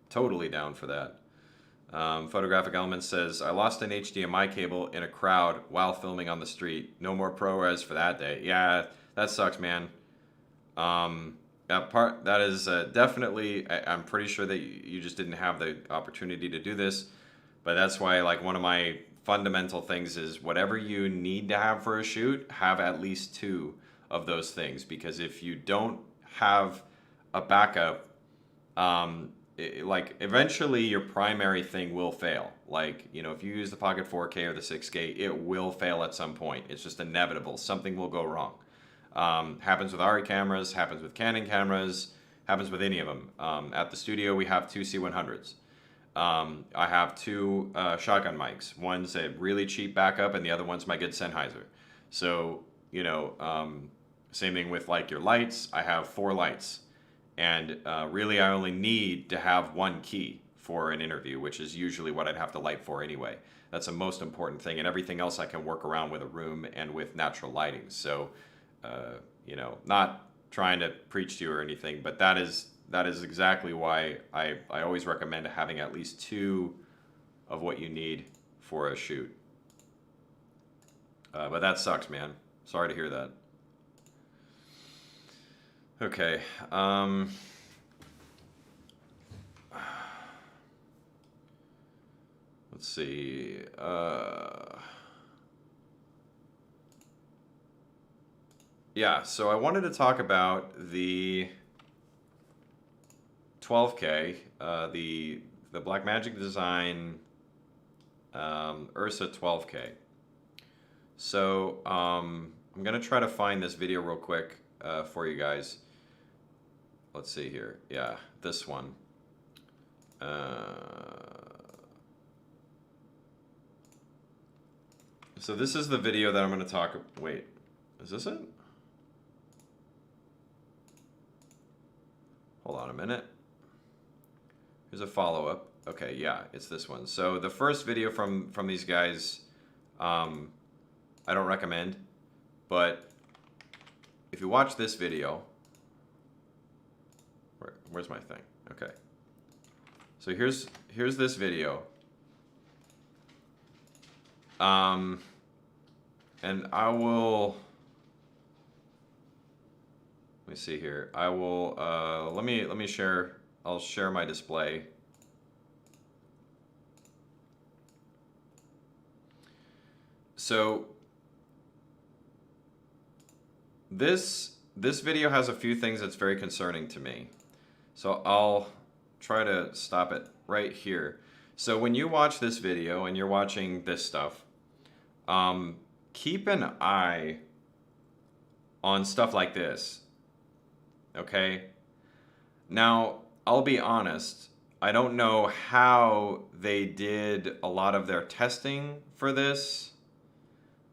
totally down for that. Photographic Elements says, I lost an HDMI cable in a crowd while filming on the street. No more ProRes for that day. Yeah, that sucks, man. That is definitely, I'm pretty sure that you just didn't have the opportunity to do this, but that's why, like, one of my fundamental things is whatever you need to have for a shoot, have at least 2 of those things, because if you don't have a backup, like eventually your primary thing will fail. Like, if you use the Pocket 4K or the 6K, it will fail at some point. It's just inevitable. Something will go wrong. Happens with ARRI cameras, happens with Canon cameras, happens with any of them. At the studio, we have 2 C100s. I have 2 shotgun mics. One's a really cheap backup, and the other one's my good Sennheiser. So, same thing with like your lights. I have 4 lights. And really, I only need to have 1 key for an interview, which is usually what I'd have to light for anyway. That's the most important thing. And everything else I can work around with a room and with natural lighting. So, not trying to preach to you or anything, but that is exactly why I always recommend having at least 2 of what you need for a shoot. But that sucks, man. Sorry to hear that. Okay. Let's see. Yeah, so I wanted to talk about the 12K, the Blackmagic Design Ursa 12K. So I'm gonna try to find this video real quick for you guys. Let's see here. Yeah, this one. So this is the video that I'm going to talk. Wait, is this it? Hold on a minute. Here's a follow-up. Okay, yeah, it's this one. So the first video from these guys, I don't recommend, but if you watch this video, where's my thing? Okay. So here's this video. And I will, let me see here. I will, let me share, I'll share my display. So this video has a few things that's very concerning to me. So I'll try to stop it right here. So when you watch this video and you're watching this stuff, keep an eye on stuff like this, okay? Now, I'll be honest, I don't know how they did a lot of their testing for this.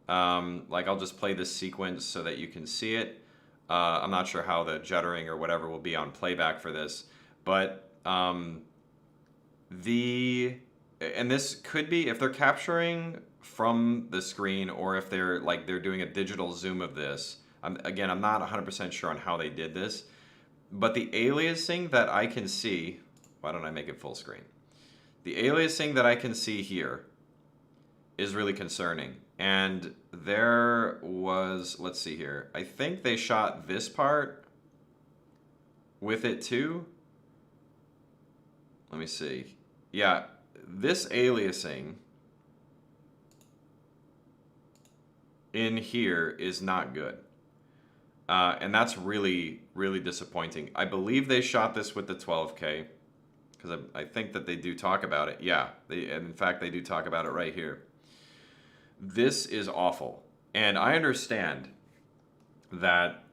Like, I'll just play this sequence so that you can see it. I'm not sure how the juddering or whatever will be on playback for this, but and this could be if they're capturing from the screen or if they're doing a digital zoom of this. I'm not 100% sure on how they did this, but the aliasing that I can see, why don't I make it full screen? The aliasing that I can see here is really concerning. And there was, let's see here, I think they shot this part with it too. Let me see. Yeah, this aliasing in here is not good. And that's really, really disappointing. I believe they shot this with the 12K because I think that they do talk about it. Yeah, and in fact, they do talk about it right here. This is awful. And I understand that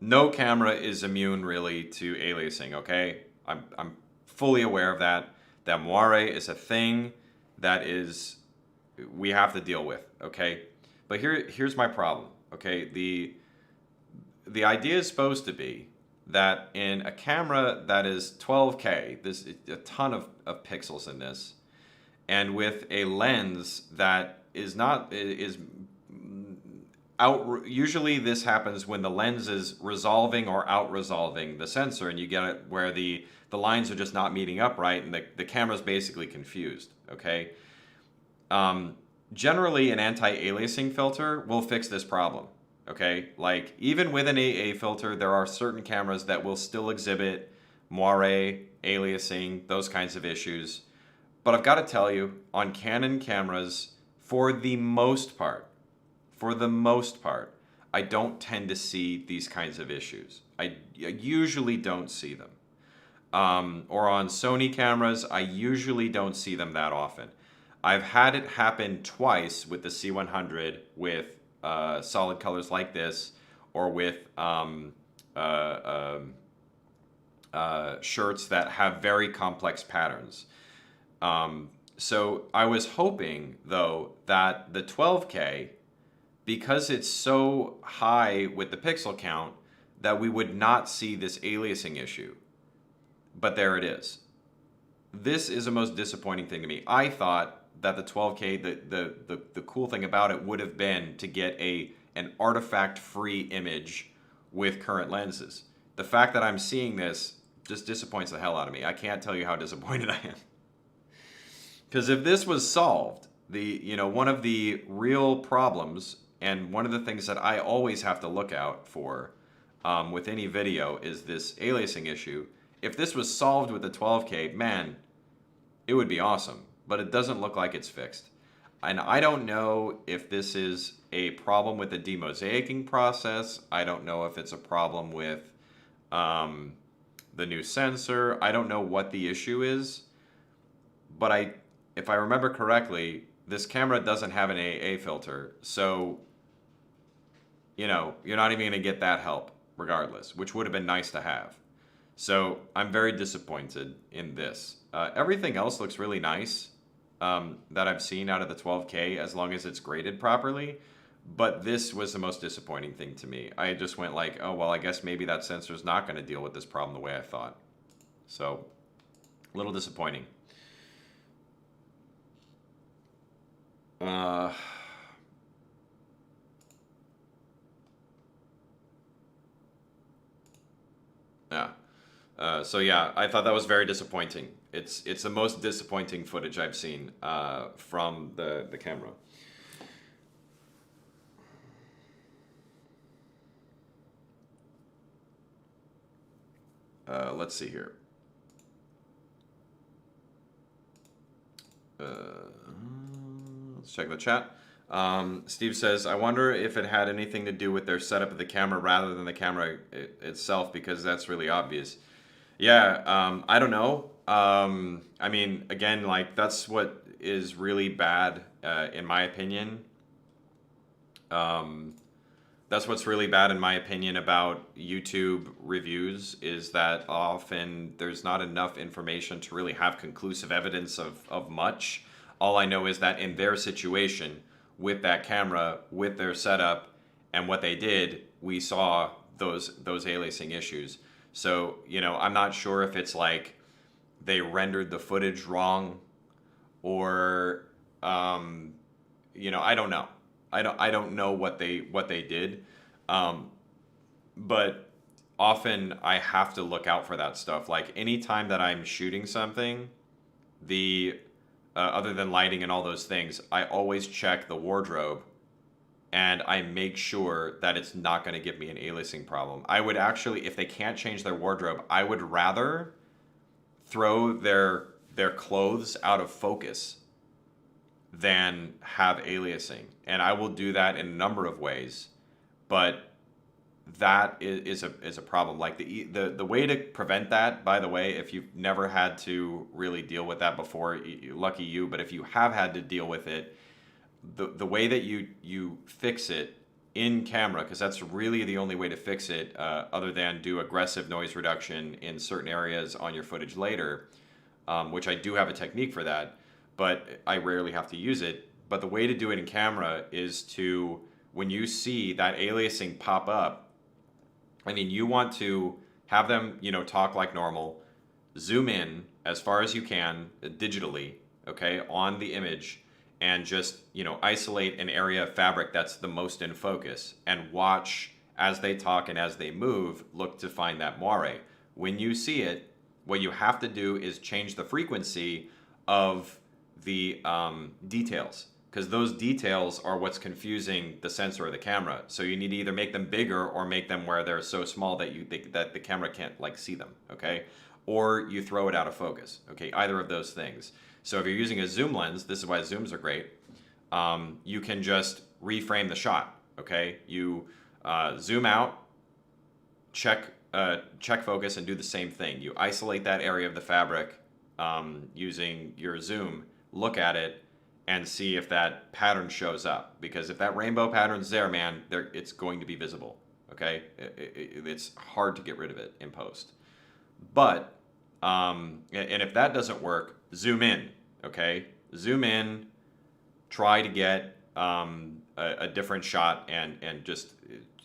no camera is immune really to aliasing, okay? I'm fully aware of that. That moire is a thing that we have to deal with, okay? But here's my problem. Okay, the idea is supposed to be that in a camera that is 12K, there's a ton of pixels in this, and with a lens that is not is out. Usually, this happens when the lens is resolving or out resolving the sensor, and you get it where the lines are just not meeting up right, and the camera's basically confused. Okay. Generally, an anti-aliasing filter will fix this problem. Okay, like even with an AA filter, there are certain cameras that will still exhibit moire, aliasing, those kinds of issues. But I've got to tell you, on Canon cameras, for the most part, I don't tend to see these kinds of issues. I usually don't see them. Or on Sony cameras, I usually don't see them that often. I've had it happen twice with the C100 with solid colors like this, or with shirts that have very complex patterns. So I was hoping, though, that the 12K, because it's so high with the pixel count, that we would not see this aliasing issue. But there it is. This is the most disappointing thing to me. I thought that the 12K, the cool thing about it would have been to get an artifact-free image with current lenses. The fact that I'm seeing this just disappoints the hell out of me. I can't tell you how disappointed I am. Because if this was solved, one of the real problems, and one of the things that I always have to look out for with any video, is this aliasing issue. If this was solved with the 12K, man, it would be awesome. But it doesn't look like it's fixed. And I don't know if this is a problem with the demosaicing process. I don't know if it's a problem with the new sensor. I don't know what the issue is. But if I remember correctly, this camera doesn't have an AA filter. So, you're not even going to get that help regardless, which would have been nice to have. So I'm very disappointed in this. Everything else looks really nice that I've seen out of the 12K, as long as it's graded properly. But this was the most disappointing thing to me. I just went like, oh, well, I guess maybe that sensor's not going to deal with this problem the way I thought. So, a little disappointing. Yeah. So yeah, I thought that was very disappointing. It's the most disappointing footage I've seen from the camera. Let's see here. Let's check the chat. Steve says, I wonder if it had anything to do with their setup of the camera rather than the camera itself, because that's really obvious. Yeah, I don't know. I mean, again, like, that's what is really bad, in my opinion. That's what's really bad, in my opinion, about YouTube reviews, is that often there's not enough information to really have conclusive evidence of much. All I know is that in their situation, with that camera, with their setup, and what they did, we saw those aliasing issues. So, I'm not sure if it's like they rendered the footage wrong, or, I don't know. I don't know what they did, but often I have to look out for that stuff. Like, anytime that I'm shooting something, other than lighting and all those things, I always check the wardrobe, and I make sure that it's not going to give me an aliasing problem. I would actually, if they can't change their wardrobe, I would rather throw their clothes out of focus than have aliasing. And I will do that in a number of ways, but that is a problem. Like, the way to prevent that, by the way, if you've never had to really deal with that before, lucky you, but if you have had to deal with it, the way that you fix it in camera, because that's really the only way to fix it, other than do aggressive noise reduction in certain areas on your footage later, which I do have a technique for that, but I rarely have to use it. But the way to do it in camera is to when you see that aliasing pop up, I mean, you want to have them, talk like normal, zoom in as far as you can digitally, okay, on the image, and just, isolate an area of fabric that's the most in focus, and watch as they talk and as they move, look to find that moire. When you see it, what you have to do is change the frequency of the details, because those details are what's confusing the sensor or the camera. So you need to either make them bigger or make them where they're so small that that the camera can't see them, okay? Or you throw it out of focus, okay? Either of those things. So if you're using a zoom lens, this is why zooms are great. You can just reframe the shot, okay? You zoom out, check focus, and do the same thing. You isolate that area of the fabric using your zoom, look at it, and see if that pattern shows up. Because if that rainbow pattern's there, man, it's going to be visible, okay? It's hard to get rid of it in post. But, and if that doesn't work, zoom in, okay? Zoom in, try to get a different shot, and just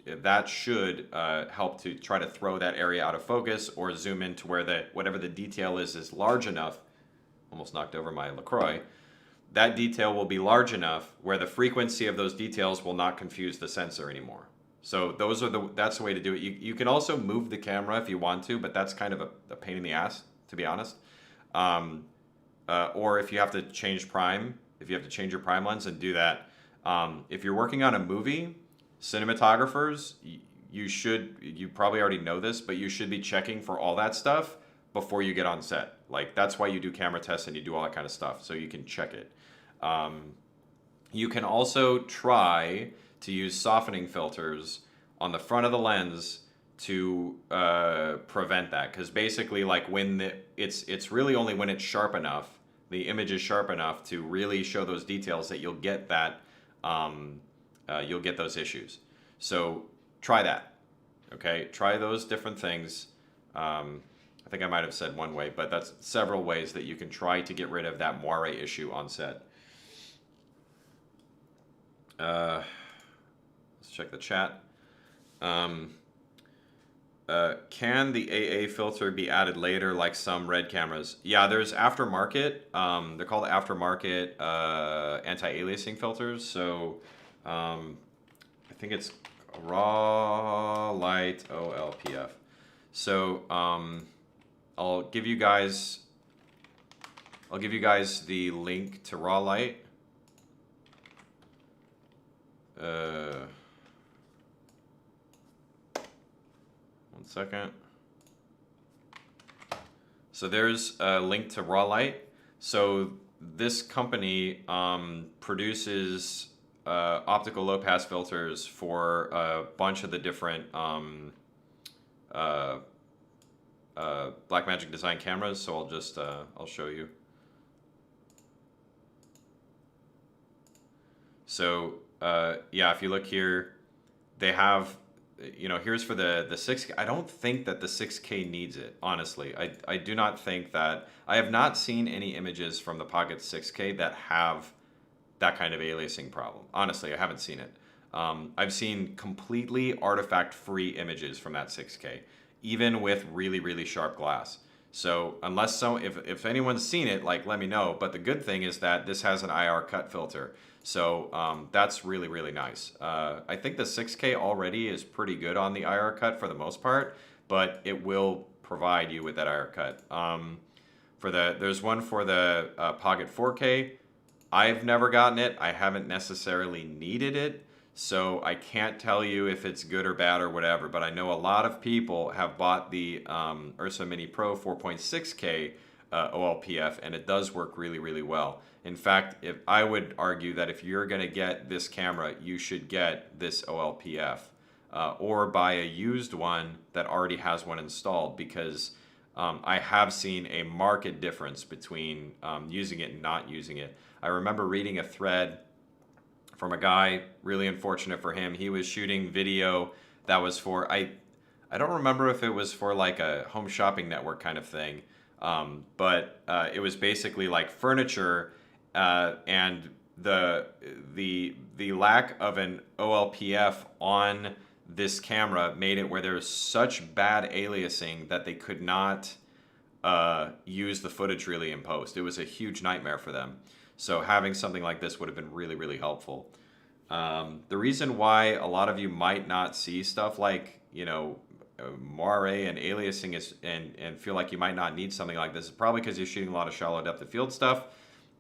that should help to try to throw that area out of focus, or zoom in to where whatever the detail is large enough. Almost knocked over my LaCroix. That detail will be large enough where the frequency of those details will not confuse the sensor anymore. So that's the way to do it. You can also move the camera if you want to, but that's kind of a pain in the ass, to be honest. Or if you have to change prime, if you have to change your prime lens, and do that. If you're working on a movie, cinematographers, you probably already know this, but you should be checking for all that stuff before you get on set. That's why you do camera tests and you do all that kind of stuff, so you can check it. You can also try to use softening filters on the front of the lens to prevent that, because basically, when it's really only when it's sharp enough, the image is sharp enough to really show those details, that you'll get that you'll get those issues. So try that, okay? Try those different things. I think I might have said one way, but that's several ways that you can try to get rid of that moire issue on set. Let's check the chat. Can the AA filter be added later, like some Red cameras? Yeah, there's aftermarket. They're called aftermarket anti-aliasing filters. So I think it's Rawlite OLPF. So I'll give you guys the link to Rawlite. One second. So there's a link to Rawlite. So this company produces optical low pass filters for a bunch of the different Blackmagic design cameras. So I'll show you. So yeah, if you look here, they have, here's for the 6K. I don't think that the 6K needs it, honestly. I do not think that. I have not seen any images from the Pocket 6K that have that kind of aliasing problem. Honestly, I haven't seen it. I've seen completely artifact-free images from that 6K, even with really, really sharp glass. So if anyone's seen it, let me know. But the good thing is that this has an IR cut filter. So that's really, really nice. I think the 6K already is pretty good on the IR cut for the most part, but it will provide you with that IR cut. There's one for the Pocket 4K. I've never gotten it. I haven't necessarily needed it, so I can't tell you if it's good or bad or whatever, but I know a lot of people have bought the Ursa Mini Pro 4.6K OLPF, and it does work really, really well. In fact, I would argue that if you're going to get this camera, you should get this OLPF or buy a used one that already has one installed, because I have seen a marked difference between using it and not using it. I remember reading a thread from a guy, really unfortunate for him. He was shooting video that was for, I don't remember if it was for a home shopping network kind of thing, but it was basically furniture, and the the lack of an OLPF on this camera made it where there was such bad aliasing that they could not use the footage really in post. It was a huge nightmare for them. So having something like this would have been really, really helpful. The reason why a lot of you might not see stuff like, moire and aliasing is, and feel like you might not need something like this is probably because you're shooting a lot of shallow depth of field stuff.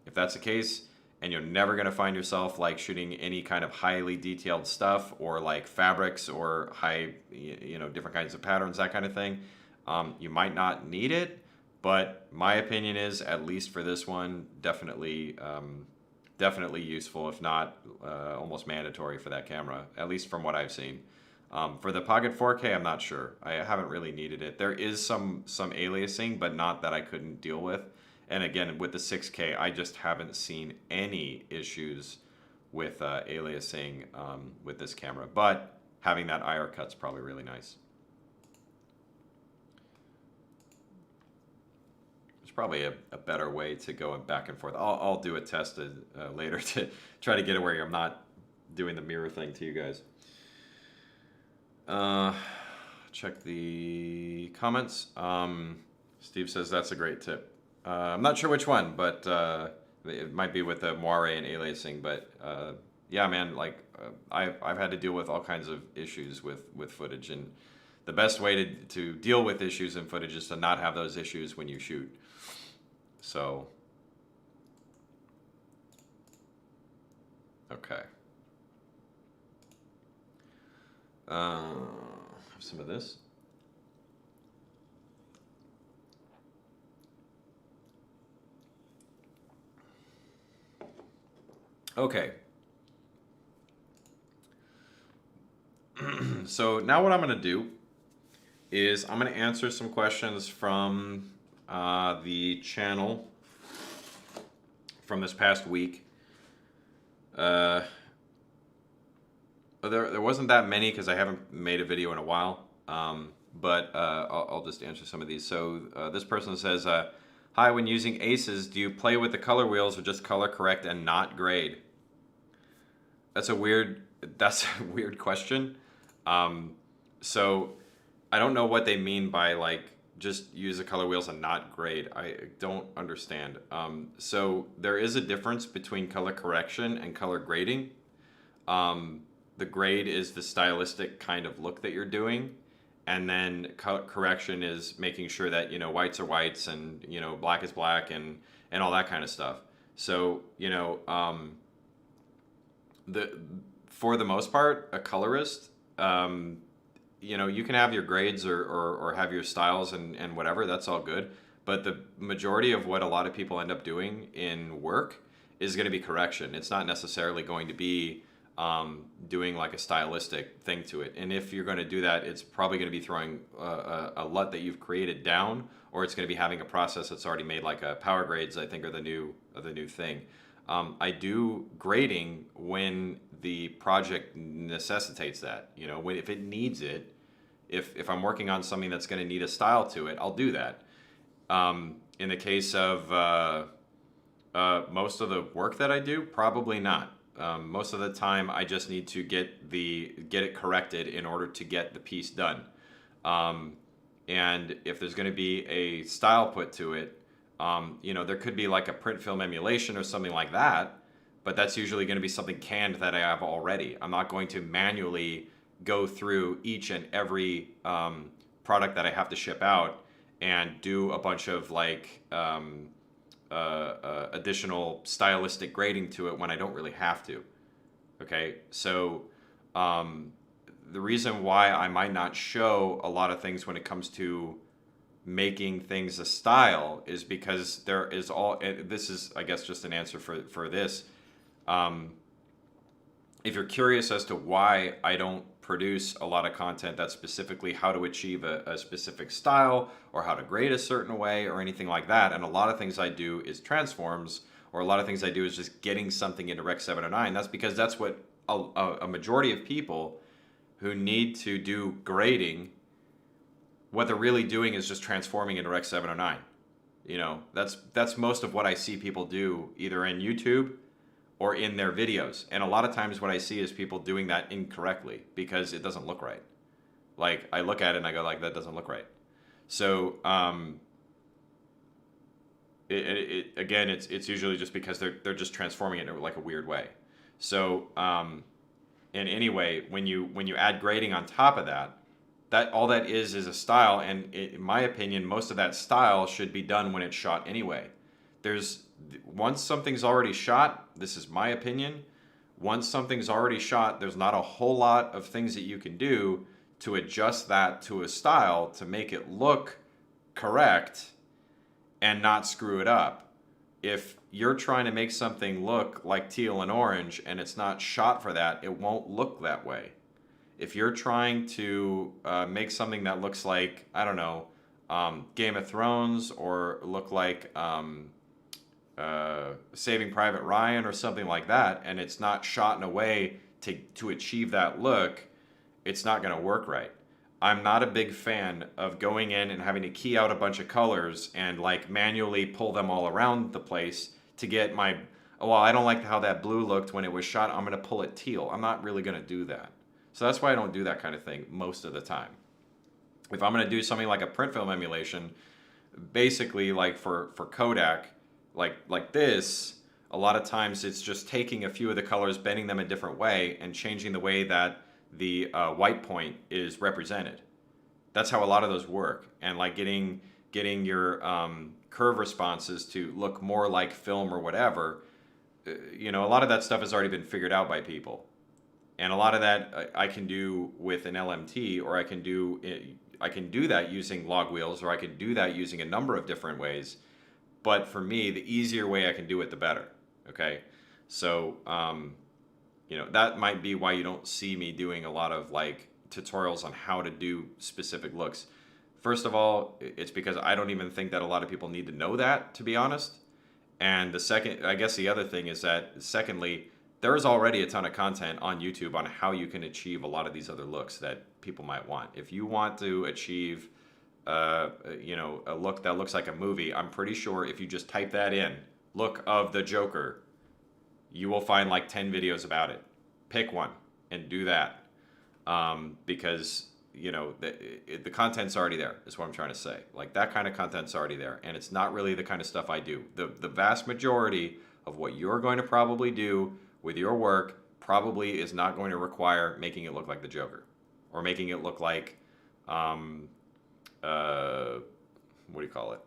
If that's the case, and you're never going to find yourself like shooting any kind of highly detailed stuff or like fabrics or high, different kinds of patterns, that kind of thing, you might not need it. But my opinion is, at least for this one, definitely useful, if not almost mandatory for that camera, at least from what I've seen. For the Pocket 4K, I'm not sure. I haven't really needed it. There is some aliasing, but not that I couldn't deal with. And again, with the 6K, I just haven't seen any issues with aliasing with this camera. But having that IR cut's probably really nice. Probably a better way to go back and forth. I'll do a test later to try to get it where I'm not doing the mirror thing to you guys. Check the comments. Steve says that's a great tip. I'm not sure which one, but it might be with the moire and aliasing. But yeah, man, I've had to deal with all kinds of issues with footage, and the best way to deal with issues in footage is to not have those issues when you shoot. So, okay. Have some of this. Okay. So now what I'm going to do is I'm going to answer some questions from the channel from this past week. There wasn't that many because I haven't made a video in a while, but I'll just answer some of these. So this person says, hi, when using ACES, do you play with the color wheels or just color correct and not grade? That's a weird question. So I don't know what they mean by just use the color wheels and not grade. I don't understand. So there is a difference between color correction and color grading. The grade is the stylistic kind of look that you're doing, and then color correction is making sure that whites are whites and black is black and all that kind of stuff. So for the most part, a colorist, you can have your grades or have your styles and whatever, that's all good. But the majority of what a lot of people end up doing in work is going to be correction. It's not necessarily going to be doing like a stylistic thing to it. And if you're going to do that, it's probably going to be throwing a LUT that you've created down, or it's going to be having a process that's already made, like power grades, I think, are the new thing. I do grading when the project necessitates that. If it needs it, if I'm working on something that's going to need a style to it, I'll do that. In the case of most of the work that I do, probably not. Most of the time, I just need to get it corrected in order to get the piece done. And if there's going to be a style put to it, there could be like a print film emulation or something like that, but that's usually going to be something canned that I have already. I'm not going to manually go through each and every product that I have to ship out and do a bunch of additional stylistic grading to it when I don't really have to. Okay, so the reason why I might not show a lot of things when it comes to making things a style is because there is this is, I guess, just an answer for this. If you're curious as to why I don't produce a lot of content that's specifically how to achieve a specific style or how to grade a certain way or anything like that, and a lot of things I do is transforms, or a lot of things I do is just getting something into Rec 709, that's because that's what a majority of people who need to do grading, what they're really doing is just transforming into Rec 709. That's most of what I see people do, either in YouTube or in their videos. And a lot of times what I see is people doing that incorrectly because it doesn't look right. Like I look at it and I go like, that doesn't look right. So again, it's usually just because they're just transforming it in like a weird way. So and anyway, when you add grading on top of that, that all that is a style, and in my opinion, most of that style should be done when it's shot anyway. There's once something's already shot, this is my opinion. Once something's already shot, there's not a whole lot of things that you can do to adjust that to a style to make it look correct and not screw it up. If you're trying to make something look like teal and orange and it's not shot for that, it won't look that way. If you're trying to make something that looks like, I don't know, Game of Thrones, or look like Saving Private Ryan or something like that, and it's not shot in a way to achieve that look, it's not going to work right. I'm not a big fan of going in and having to key out a bunch of colors and like manually pull them all around the place to get my, well, I don't like how that blue looked when it was shot, I'm going to pull it teal. I'm not really going to do that. So that's why I don't do that kind of thing most of the time. If I'm going to do something like a print film emulation, basically like for Kodak, like this, a lot of times it's just taking a few of the colors, bending them a different way, and changing the way that the white point is represented. That's how a lot of those work. And like getting your curve responses to look more like film or whatever, a lot of that stuff has already been figured out by people. And a lot of that I can do with an LMT, or I can do that using log wheels, or I can do that using a number of different ways. But for me, the easier way I can do it, the better. Okay, so that might be why you don't see me doing a lot of like tutorials on how to do specific looks. First of all, it's because I don't even think that a lot of people need to know that, to be honest. And the other thing is that, secondly, there is already a ton of content on YouTube on how you can achieve a lot of these other looks that people might want. If you want to achieve, a look that looks like a movie, I'm pretty sure if you just type that in, look of the Joker, you will find like 10 videos about it. Pick one and do that, because the content's already there, is what I'm trying to say. Like that kind of content's already there, and it's not really the kind of stuff I do. The vast majority of what you're going to probably do with your work probably is not going to require making it look like the Joker, or making it look like what do you call it?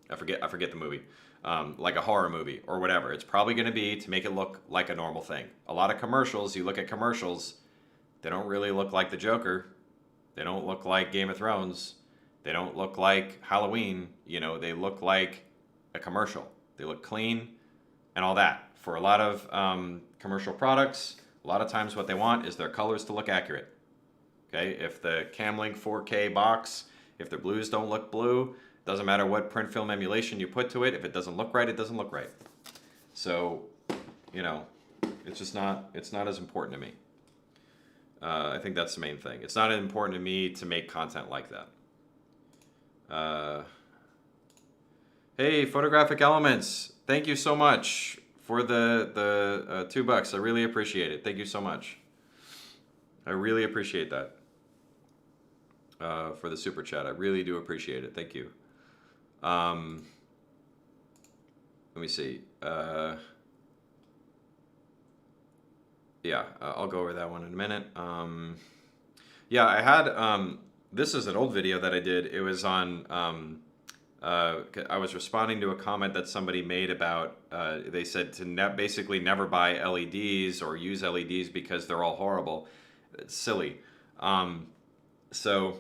I forget the movie. Like a horror movie or whatever. It's probably going to be to make it look like a normal thing. A lot of commercials, you look at commercials, they don't really look like the Joker. They don't look like Game of Thrones. They don't look like Halloween. They look like a commercial. They look clean and all that. For a lot of commercial products, a lot of times what they want is their colors to look accurate. Okay, if the Camlink 4K box, if the blues don't look blue, doesn't matter what print film emulation you put to it, if it doesn't look right, it doesn't look right. So, it's not as important to me. I think that's the main thing. It's not important to me to make content like that. Hey, Photographic Elements, thank you so much for the $2. I really appreciate it. Thank you so much. I really appreciate that. For the super chat, I really do appreciate it. Thank you. Let me see. I'll go over that one in a minute. I had, this is an old video that I did. It was on, I was responding to a comment that somebody made about, they said to basically never buy LEDs or use LEDs because they're all horrible. It's silly. So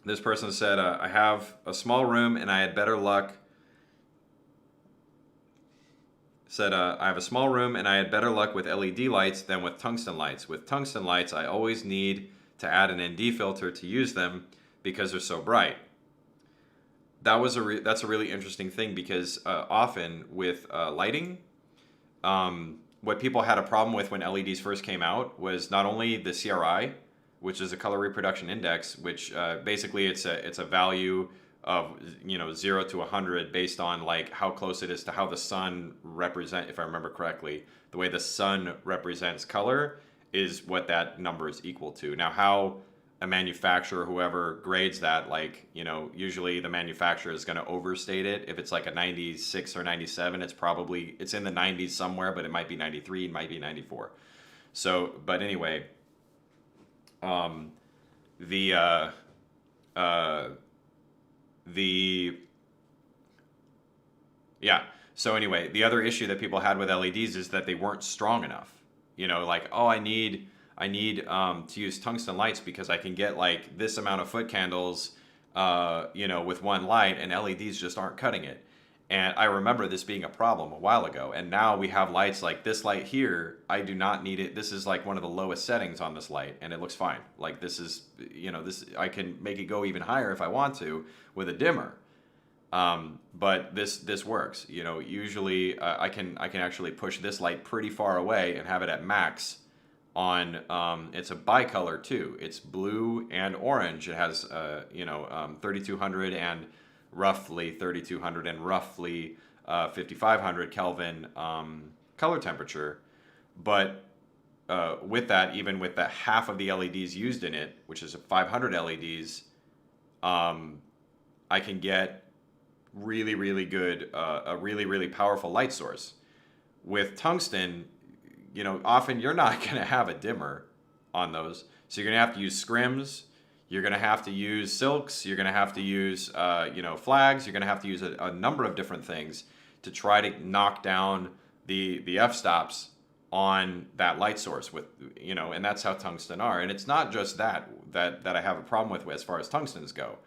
this person said, I have a small room and I had better luck. I have a small room and I had better luck with LED lights than with tungsten lights. With tungsten lights, I always need to add an ND filter to use them because they're so bright. That's a really interesting thing, because often with lighting, what people had a problem with when LEDs first came out was not only the CRI, which is a color reproduction index, which basically it's a value of 0 to 100 based on like how close it is to how the sun represent, if I remember correctly, the way the sun represents color is what that number is equal to. Now, how a manufacturer, whoever grades that, like, usually the manufacturer is going to overstate it. If it's like a 96 or 97, it's in the 90s somewhere, but it might be 93, it might be 94. So, but anyway, the the yeah. So anyway, the other issue that people had with LEDs is that they weren't strong enough. Like, oh, I need to use tungsten lights because I can get like this amount of foot candles, with one light, and LEDs just aren't cutting it. And I remember this being a problem a while ago. And now we have lights like this light here. I do not need it. This is like one of the lowest settings on this light, and it looks fine. Like this is, I can make it go even higher if I want to with a dimmer. But this works. Usually I can actually push this light pretty far away and have it at max on, it's a bicolor too. It's blue and orange. It has 3200 and roughly 3200 and roughly 5500 Kelvin color temperature. But with that, even with the half of the LEDs used in it, which is 500 LEDs, I can get really, really good, a really, really powerful light source. With tungsten, often you're not going to have a dimmer on those. So you're going to have to use scrims. You're going to have to use silks. You're going to have to use, flags. You're going to have to use a number of different things to try to knock down the f-stops on that light source and that's how tungsten are. And it's not just that I have a problem with as far as tungstens go.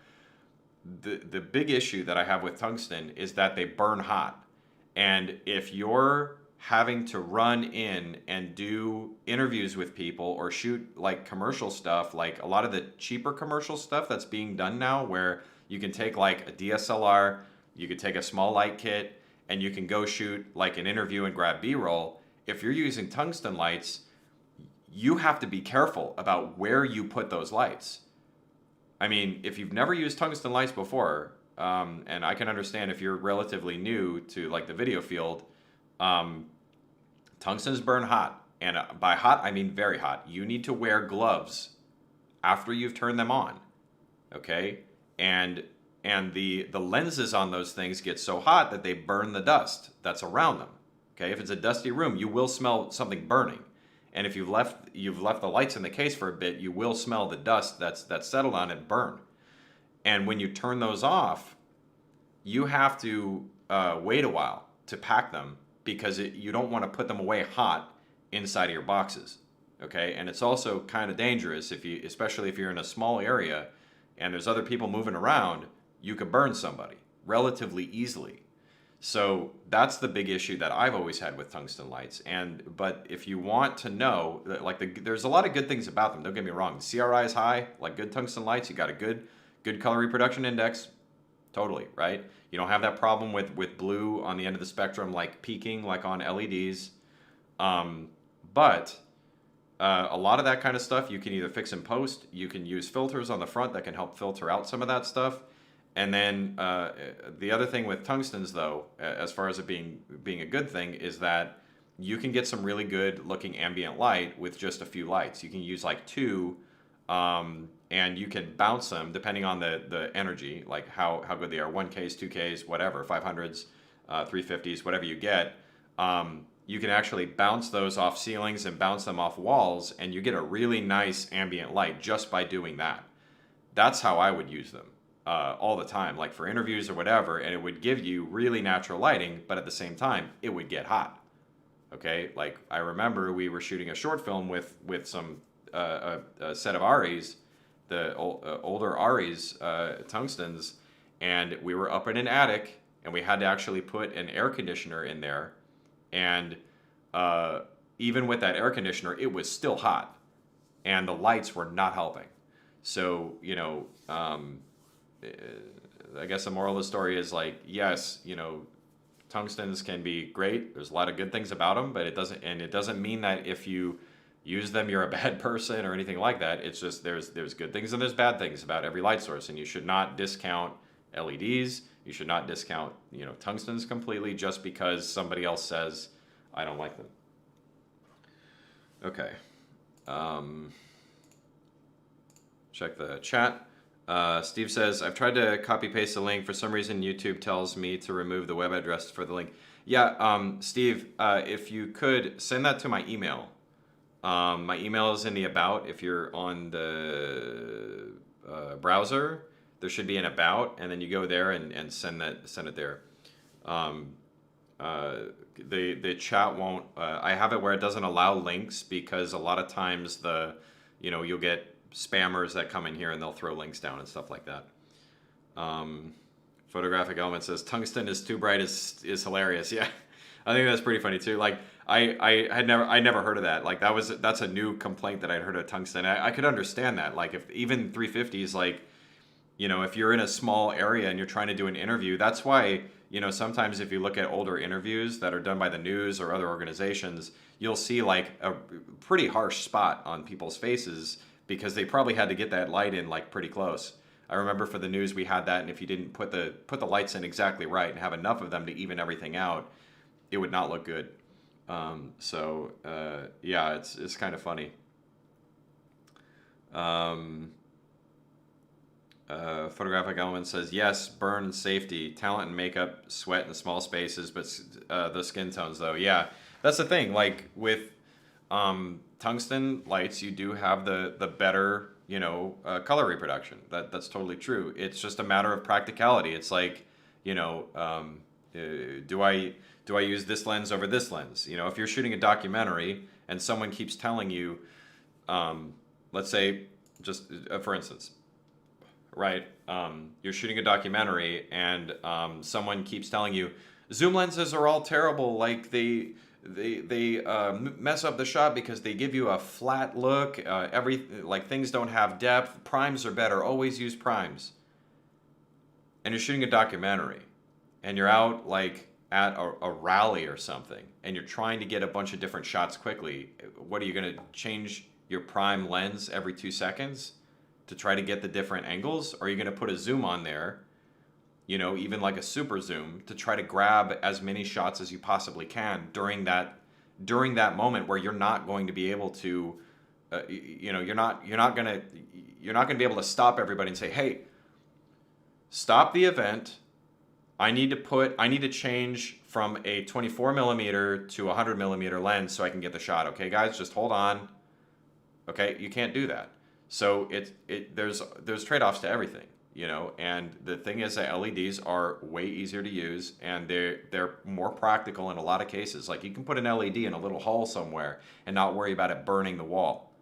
The big issue that I have with tungsten is that they burn hot. And if you're having to run in and do interviews with people or shoot like commercial stuff, like a lot of the cheaper commercial stuff that's being done now, where you can take like a DSLR, you could take a small light kit, and you can go shoot like an interview and grab B-roll. If you're using tungsten lights, you have to be careful about where you put those lights. I mean, if you've never used tungsten lights before, and I can understand if you're relatively new to like the video field, tungstens burn hot, and by hot I mean very hot. You need to wear gloves after you've turned them on, okay? And the lenses on those things get so hot that they burn the dust that's around them. Okay, if it's a dusty room, you will smell something burning, and if you've left the lights in the case for a bit, you will smell the dust that's settled on it burn. And when you turn those off, you have to wait a while to pack them, because you don't want to put them away hot inside of your boxes, okay? And it's also kind of dangerous especially if you're in a small area and there's other people moving around, you could burn somebody relatively easily. So that's the big issue that I've always had with tungsten lights. But if you want to know, like there's a lot of good things about them. Don't get me wrong. The CRI is high, like good tungsten lights. You got a good color reproduction index. Totally, right? You don't have that problem with blue on the end of the spectrum, like peaking, like on LEDs. But a lot of that kind of stuff you can either fix in post. You can use filters on the front that can help filter out some of that stuff. And then the other thing with tungstens, though, as far as it being a good thing, is that you can get some really good looking ambient light with just a few lights. You can use like two, and you can bounce them depending on the energy, like how good they are, 1Ks, 2Ks, whatever, 500s, 350s, whatever you get. You can actually bounce those off ceilings and bounce them off walls, and you get a really nice ambient light just by doing that. That's how I would use them all the time, like for interviews or whatever, and it would give you really natural lighting, but at the same time, it would get hot. Okay, like I remember we were shooting a short film with some a set of Aries, the older Aries tungstens, and we were up in an attic, and we had to actually put an air conditioner in there, and even with that air conditioner, it was still hot, and the lights were not helping. So, I guess the moral of the story is like, yes, tungstens can be great. There's a lot of good things about them, but it doesn't mean that if you use them, you're a bad person or anything like that. It's just there's good things and there's bad things about every light source, and you should not discount LEDs. You should not discount, tungstens completely just because somebody else says, I don't like them. Okay. Check the chat. Steve says, I've tried to copy paste the link. For some reason, YouTube tells me to remove the web address for the link. Yeah, Steve, if you could send that to my email. My email is in the about. If you're on the browser, there should be an about, and then you go there and send it there. The chat won't. I have it where it doesn't allow links because a lot of times you'll get spammers that come in here and they'll throw links down and stuff like that. Photographic Element says tungsten is too bright is hilarious. Yeah, I think that's pretty funny too. Like I never heard of that. Like that's a new complaint that I'd heard of tungsten. I could understand that. Like if even 350s, like if you're in a small area and you're trying to do an interview, that's why sometimes if you look at older interviews that are done by the news or other organizations, you'll see like a pretty harsh spot on people's faces because they probably had to get that light in like pretty close. I remember for the news we had that, and if you didn't put the lights in exactly right and have enough of them to even everything out, it would not look good. Yeah, it's kind of funny. Photographic Element says, yes, burn and safety, talent and makeup, sweat in small spaces, but the skin tones though. Yeah, that's the thing. Like with tungsten lights, you do have the better, color reproduction. That's totally true. It's just a matter of practicality. It's like, do I use this lens over this lens? If you're shooting a documentary and someone keeps telling you, let's say, just for instance, right? You're shooting a documentary and someone keeps telling you zoom lenses are all terrible. Like they mess up the shot because they give you a flat look. Like things don't have depth. Primes are better. Always use primes. And you're shooting a documentary, and you're out like at a rally or something, and you're trying to get a bunch of different shots quickly. What are you going to change your prime lens every 2 seconds to try to get the different angles? Or are you going to put a zoom on there, even like a super zoom, to try to grab as many shots as you possibly can during that moment where you're not going to be able to, you're not going to be able to stop everybody and say, hey, stop the event. I need to change from a 24 millimeter to a 100 millimeter lens so I can get the shot. Okay, guys, just hold on. Okay, you can't do that. So there's trade-offs to everything, and the thing is that LEDs are way easier to use, and they're more practical in a lot of cases. Like you can put an LED in a little hole somewhere and not worry about it burning the wall.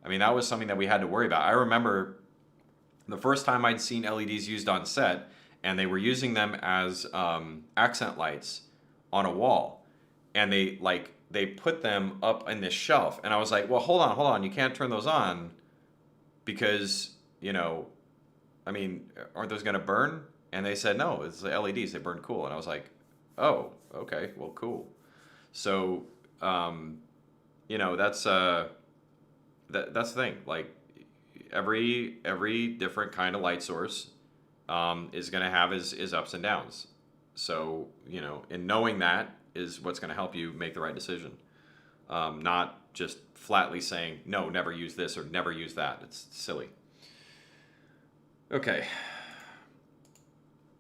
I mean, that was something that we had to worry about. I remember the first time I'd seen LEDs used on set, and they were using them as accent lights on a wall, and they put them up in this shelf, and I was like, well, hold on, you can't turn those on because, I mean, aren't those going to burn? And they said, no, it's the LEDs, they burn cool. And I was like, oh, okay, well, cool. So, that's the thing. Like every different kind of light source is going to have his ups and downs. So, and knowing that is what's going to help you make the right decision. Not just flatly saying, no, never use this or never use that. It's silly. Okay.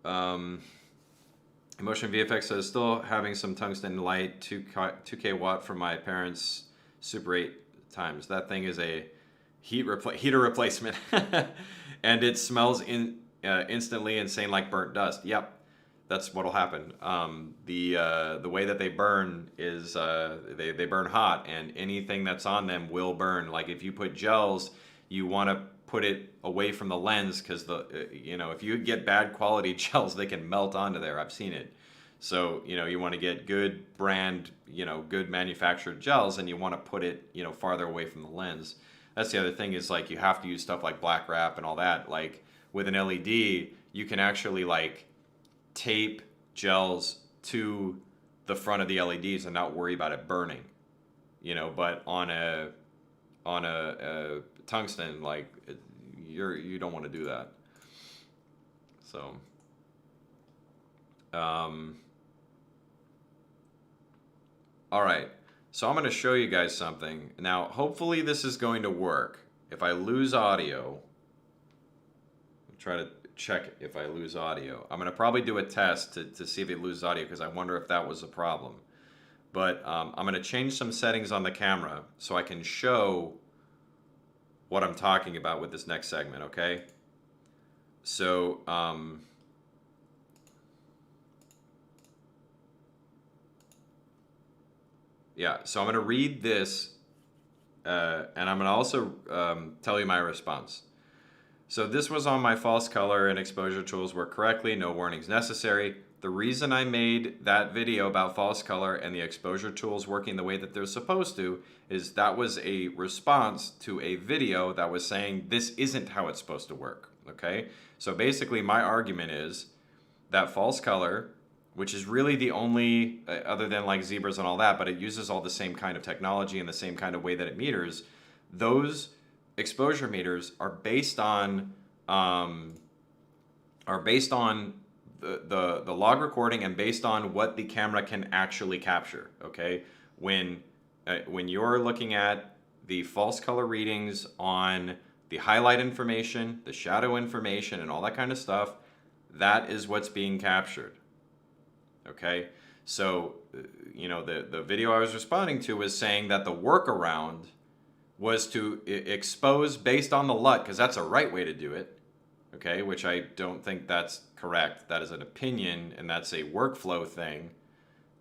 Emotion VFX says, still having some tungsten light, 2K watt from my parents' Super 8 times. That thing is a heater replacement. And it smells instantly insane like burnt dust. Yep. That's what'll happen. The way that they burn is they burn hot, and anything that's on them will burn. Like if you put gels, you want to put it away from the lens because if you get bad quality gels, they can melt onto there. I've seen it. So you want to get good brand, good manufactured gels, and you want to put it farther away from the lens. That's the other thing is like you have to use stuff like black wrap and all that. Like with an LED, you can actually like tape gels to the front of the LEDs and not worry about it burning, but on a tungsten, like you don't want to do that. So Um, all right, so I'm going to show you guys something. Now, hopefully this is going to work. If I lose audio, I'll try to check if I lose audio. I'm going to probably do a test to see if it loses audio because I wonder if that was a problem. But I'm going to change some settings on the camera so I can show what I'm talking about with this next segment, okay? So, yeah, so I'm going to read this, and I'm going to also tell you my response. So this was on my false color and exposure tools work correctly, no warnings necessary. The reason I made that video about false color and the exposure tools working the way that they're supposed to is that was a response to a video that was saying this isn't how it's supposed to work, okay? So basically my argument is that false color, which is really the only, other than like zebras and all that, but it uses all the same kind of technology and the same kind of way that it meters, those exposure meters are based on the log recording and based on what the camera can actually capture. Okay, when you're looking at the false color readings on the highlight information, the shadow information, and all that kind of stuff, that is what's being captured. Okay, so the video I was responding to was saying that the workaround was to expose based on the LUT, because that's a right way to do it, okay, which I don't think that's correct. That is an opinion, and that's a workflow thing,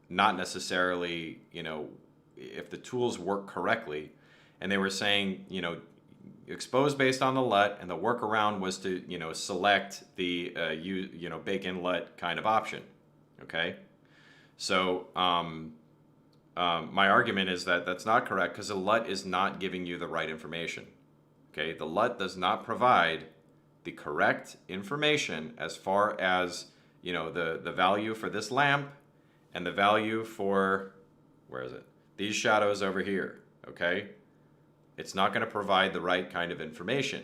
not necessarily, if the tools work correctly. And they were saying, expose based on the LUT, and the workaround was to, select the, bake-in LUT kind of option, okay? So, my argument is that that's not correct because the LUT is not giving you the right information. Okay, the LUT does not provide the correct information as far as the value for this lamp and the value for these shadows over here. Okay, it's not going to provide the right kind of information.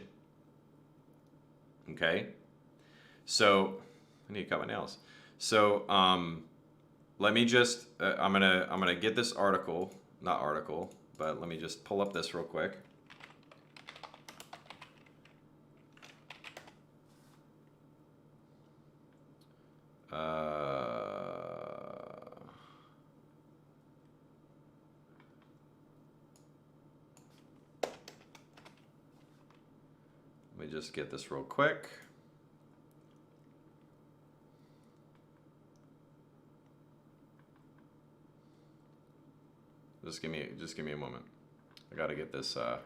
Okay, so I need to cut my nails. So let me just, I'm gonna get this article, but let me just pull up this real quick. Let me just get this real quick. Just give me a moment. I gotta get this small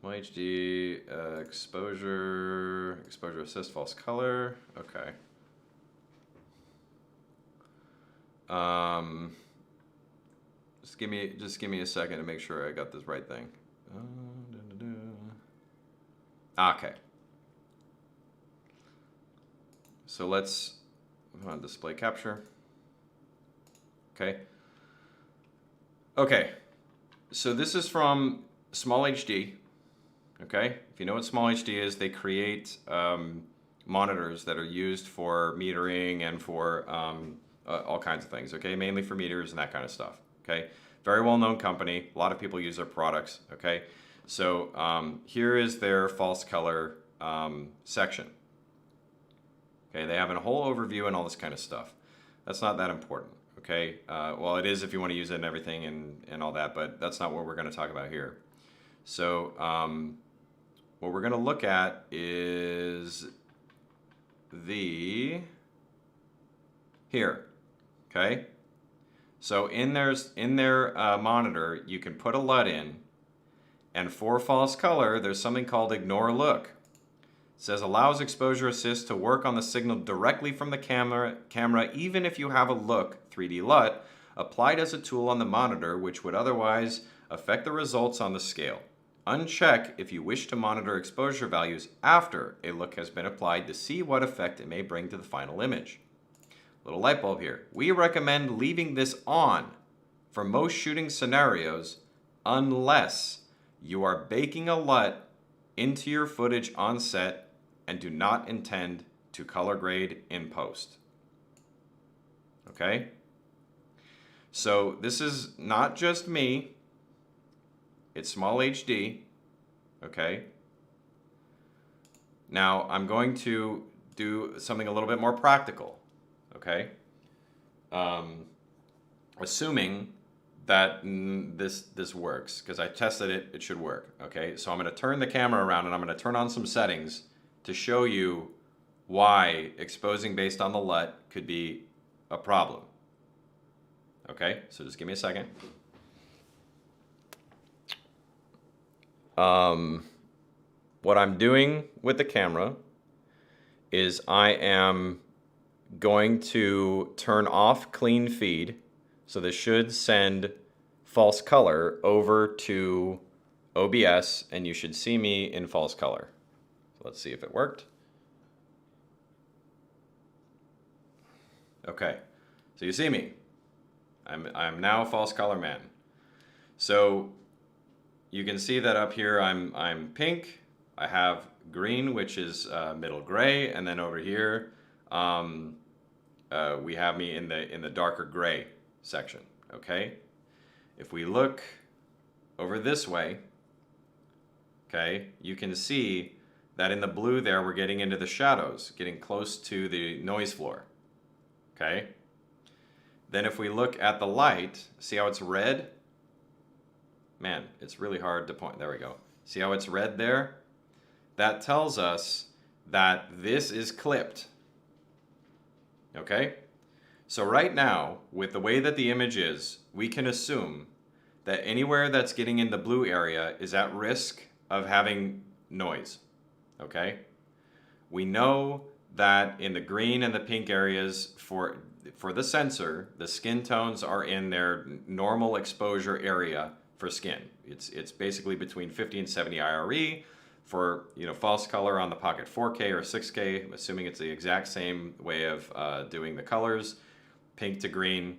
HD exposure assist false color. Okay. Just give me a second to make sure I got this right thing. Okay. So let's display capture. Okay. Okay, so this is from Small HD. Okay, if you know what Small HD is, they create monitors that are used for metering and for all kinds of things. Okay, mainly for meters and that kind of stuff. Okay, very well-known company. A lot of people use their products. Okay, so here is their false color section. Okay, they have a whole overview and all this kind of stuff. That's not that important. Okay, well it is if you want to use it and everything and all that, but that's not what we're going to talk about here. So what we're going to look at is here. Okay, so in their monitor you can put a LUT in, and for false color there's something called ignore look. It says allows exposure assist to work on the signal directly from the camera even if you have a look 3D LUT applied as a tool on the monitor, which would otherwise affect the results on the scale. Uncheck if you wish to monitor exposure values after a look has been applied to see what effect it may bring to the final image. Little light bulb here. We recommend leaving this on for most shooting scenarios unless you are baking a LUT into your footage on set and do not intend to color grade in post. okay? So this is not just me, it's small HD, okay? Now I'm going to do something a little bit more practical, okay? Assuming that this works, because I tested it, it should work, okay? So I'm gonna turn the camera around and I'm gonna turn on some settings to show you why exposing based on the LUT could be a problem. Okay, so just give me a second. What I'm doing with the camera is I am going to turn off clean feed. So this should send false color over to OBS and you should see me in false color. So let's see if it worked. Okay, so you see me. I'm now a false color man. So you can see that up here I'm pink. I have green, which is middle gray, and then over here we have me in the darker gray section. Okay, if we look over this way, okay, you can see that in the blue there we're getting into the shadows, getting close to the noise floor. Okay. Then if we look at the light, see how it's red? Man, it's really hard to point. There we go. See how it's red there? That tells us that this is clipped. Okay? So right now, with the way that the image is, we can assume that anywhere that's getting in the blue area is at risk of having noise. Okay? We know that in the green and the pink areas for the sensor, the skin tones are in their normal exposure area for skin. It's basically between 50 and 70 IRE. For false color on the Pocket 4K or 6K, I'm assuming it's the exact same way of doing the colors. Pink to green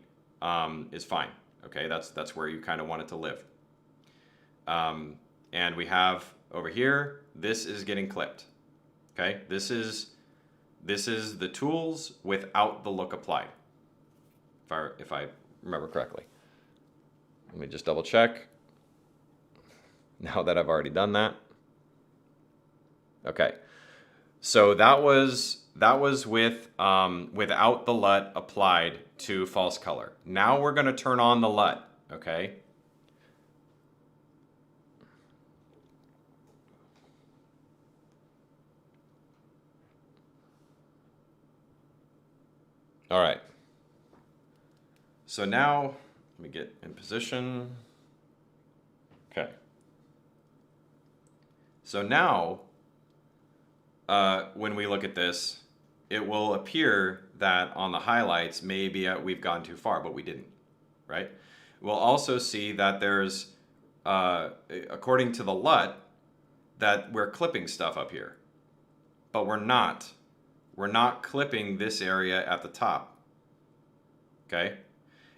is fine. Okay, that's where you kind of want it to live. And we have over here, this is getting clipped. Okay, this is the tools without the look applied, if I remember correctly. Let me just double check. Now that I've already done that. Okay, so that was with without the LUT applied to false color. Now we're going to turn on the LUT. Okay. All right. So now, let me get in position. Okay. So now, when we look at this, it will appear that on the highlights, maybe we've gone too far, but we didn't, right? We'll also see that there's, according to the LUT, that we're clipping stuff up here, but we're not. We're not clipping this area at the top, okay?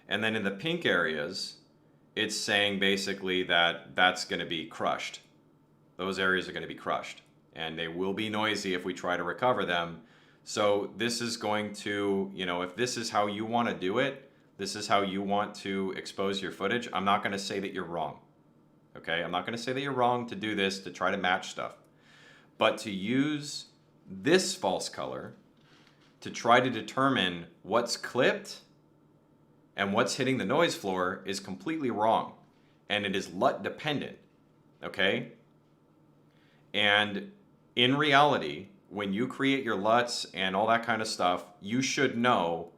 And then in the pink areas, it's saying basically that that's going to be crushed. Those areas are going to be crushed, and they will be noisy if we try to recover them. So this is going to, if this is how you want to do it, this is how you want to expose your footage, I'm not going to say that you're wrong, okay? I'm not going to say that you're wrong to do this, to try to match stuff. But to use this false color to try to determine what's clipped and what's hitting the noise floor is completely wrong. And it is LUT dependent, okay? And in reality, when you create your LUTs and all that kind of stuff, you should know,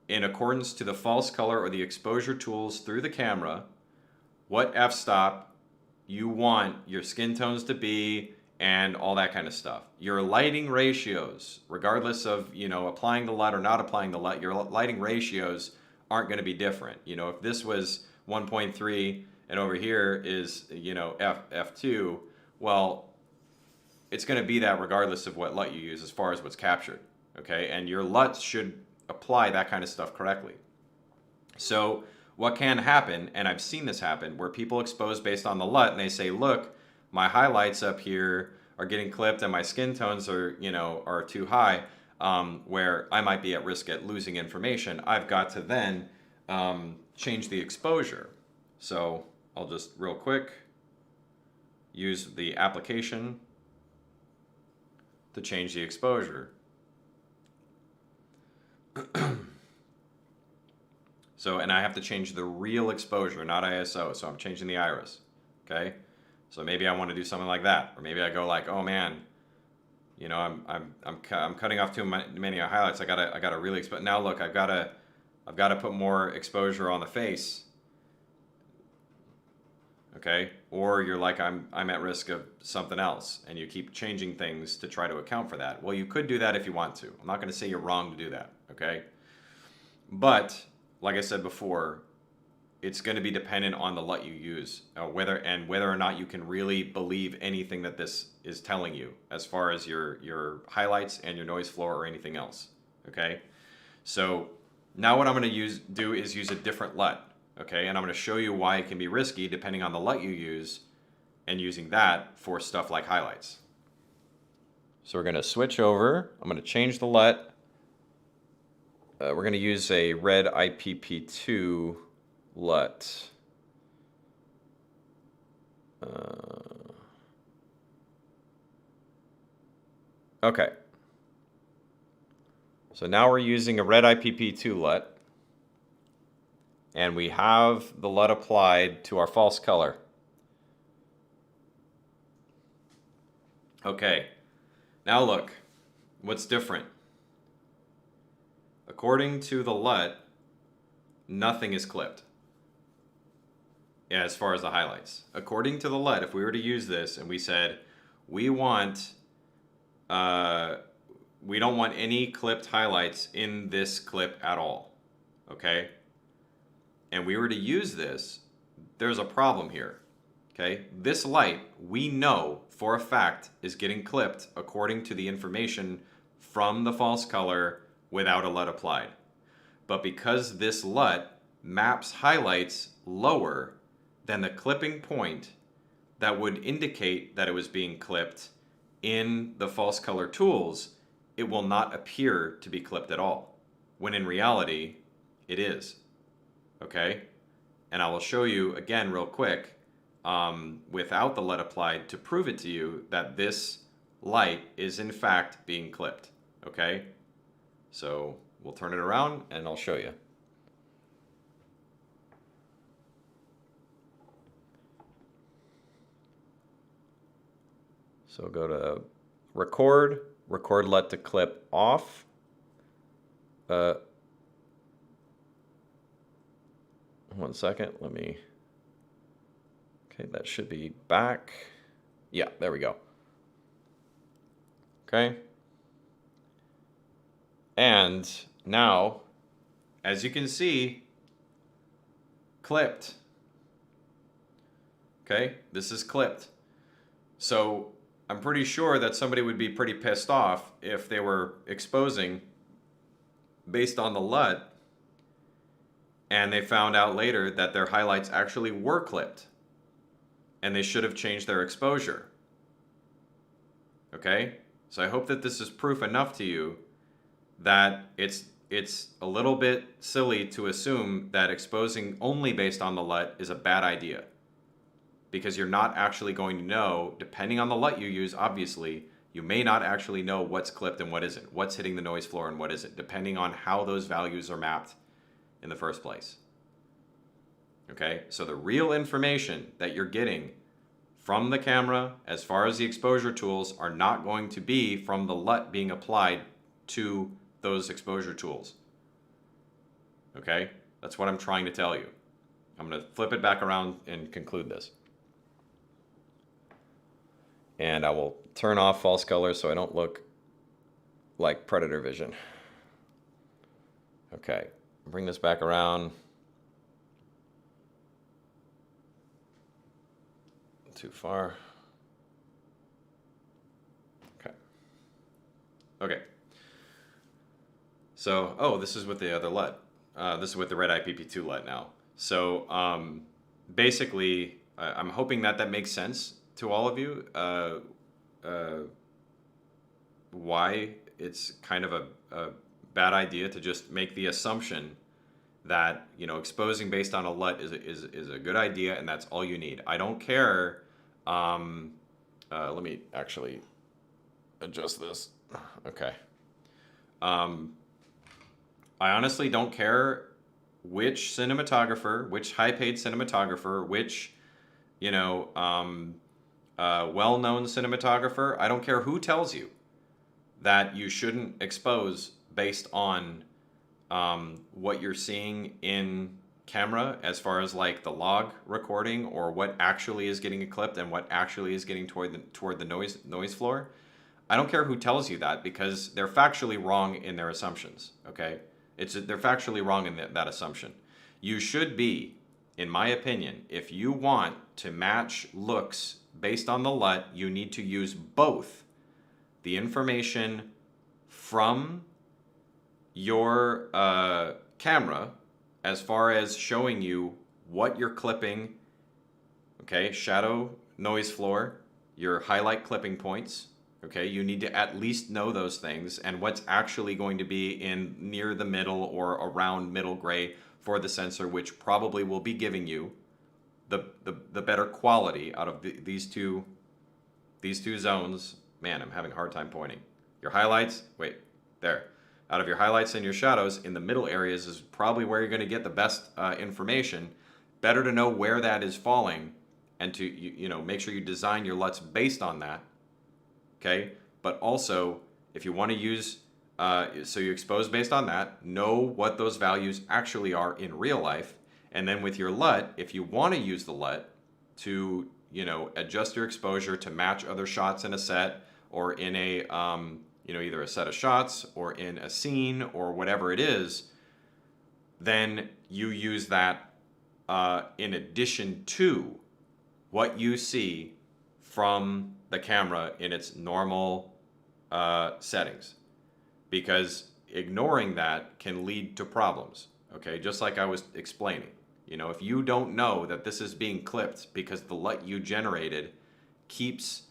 in accordance to the false color or the exposure tools through the camera, what f-stop you want your skin tones to be and all that kind of stuff. Your lighting ratios, regardless of applying the LUT or not applying the LUT, your lighting ratios aren't going to be different. If this was 1.3 and over here is f2, well, it's going to be that regardless of what LUT you use as far as what's captured, okay? And your LUTs should apply that kind of stuff correctly. So what can happen, and I've seen this happen, where people expose based on the LUT and they say, look, my highlights up here are getting clipped and my skin tones are, are too high. where I might be at risk at losing information, I've got to then change the exposure. So I'll just real quick use the application to change the exposure. So, and I have to change the real exposure, not ISO. So I'm changing the iris. Okay. So maybe I want to do something like that, or maybe I go like, oh man, you know, I'm cutting off too many highlights. I gotta really expose. Now look, I've gotta put more exposure on the face. Okay. Or you're like, I'm at risk of something else, and you keep changing things to try to account for that. Well, you could do that if you want to. I'm not going to say you're wrong to do that. Okay. But like I said before, it's going to be dependent on the LUT you use, whether or not you can really believe anything that this is telling you as far as your highlights and your noise floor or anything else. Okay, so now what I'm going to do is use a different LUT. Okay, and I'm going to show you why it can be risky depending on the LUT you use, and using that for stuff like highlights. So we're going to switch over. I'm going to change the LUT. We're going to use a red IPP2 LUT. Okay. So now we're using a red IPP2 LUT. And we have the LUT applied to our false color. Okay. Now look, what's different? According to the LUT, nothing is clipped. Yeah, as far as the highlights. According to the LUT, if we were to use this and we said, we don't want any clipped highlights in this clip at all, okay? And we were to use this, there's a problem here, okay? This light, we know for a fact, is getting clipped according to the information from the false color without a LUT applied. But because this LUT maps highlights lower than the clipping point that would indicate that it was being clipped in the false color tools, it will not appear to be clipped at all, when in reality, it is. Okay? And I will show you again real quick without the LUT applied to prove it to you that this light is in fact being clipped. Okay? So we'll turn it around and I'll show you. So go to record LUT to clip off. One second, okay, that should be back. Yeah, there we go. Okay. And now, as you can see, clipped. Okay, this is clipped. So I'm pretty sure that somebody would be pretty pissed off if they were exposing based on the LUT and they found out later that their highlights actually were clipped and they should have changed their exposure. Okay? So I hope that this is proof enough to you that it's a little bit silly to assume that exposing only based on the LUT is a bad idea. Because you're not actually going to know, depending on the LUT you use, obviously, you may not actually know what's clipped and what isn't, what's hitting the noise floor and what isn't, depending on how those values are mapped in the first place. Okay, so the real information that you're getting from the camera, as far as the exposure tools, are not going to be from the LUT being applied to those exposure tools. Okay, that's what I'm trying to tell you. I'm going to flip it back around and conclude this. And I will turn off false color so I don't look like predator vision. Okay, bring this back around. Too far. Okay. Okay. So, oh, this is with the other LUT. This is with the red IPP2 LUT now. So, basically, I'm hoping that makes sense to all of you. Why it's kind of a bad idea to just make the assumption that, you know, exposing based on a LUT is a good idea and that's all you need. I don't care. Let me actually adjust this. Okay. I honestly don't care which cinematographer, which high-paid cinematographer, which, you know, well-known cinematographer. I don't care who tells you that you shouldn't expose based on what you're seeing in camera as far as like the log recording or what actually is getting clipped and what actually is getting toward the noise floor. I don't care who tells you that because they're factually wrong in their assumptions. Okay, they're factually wrong in that assumption. You should be, in my opinion, if you want to match looks based on the LUT, you need to use both the information from your camera as far as showing you what you're clipping, okay, shadow, noise floor, your highlight clipping points, okay, you need to at least know those things and what's actually going to be in near the middle or around middle gray for the sensor, which probably will be giving you the better quality out of these two zones. Man, I'm having a hard time pointing. Your highlights, wait, there. Out of your highlights and your shadows, in the middle areas is probably where you're going to get the best information. Better to know where that is falling and to you know make sure you design your LUTs based on that. Okay, but also if you want to use so you expose based on that, know what those values actually are in real life, and then with your LUT, if you want to use the LUT to, you know, adjust your exposure to match other shots in a set or in a you know, either a set of shots or in a scene or whatever it is, then you use that in addition to what you see from the camera in its normal settings. Because ignoring that can lead to problems, okay? Just like I was explaining. You know, if you don't know that this is being clipped because the LUT you generated keeps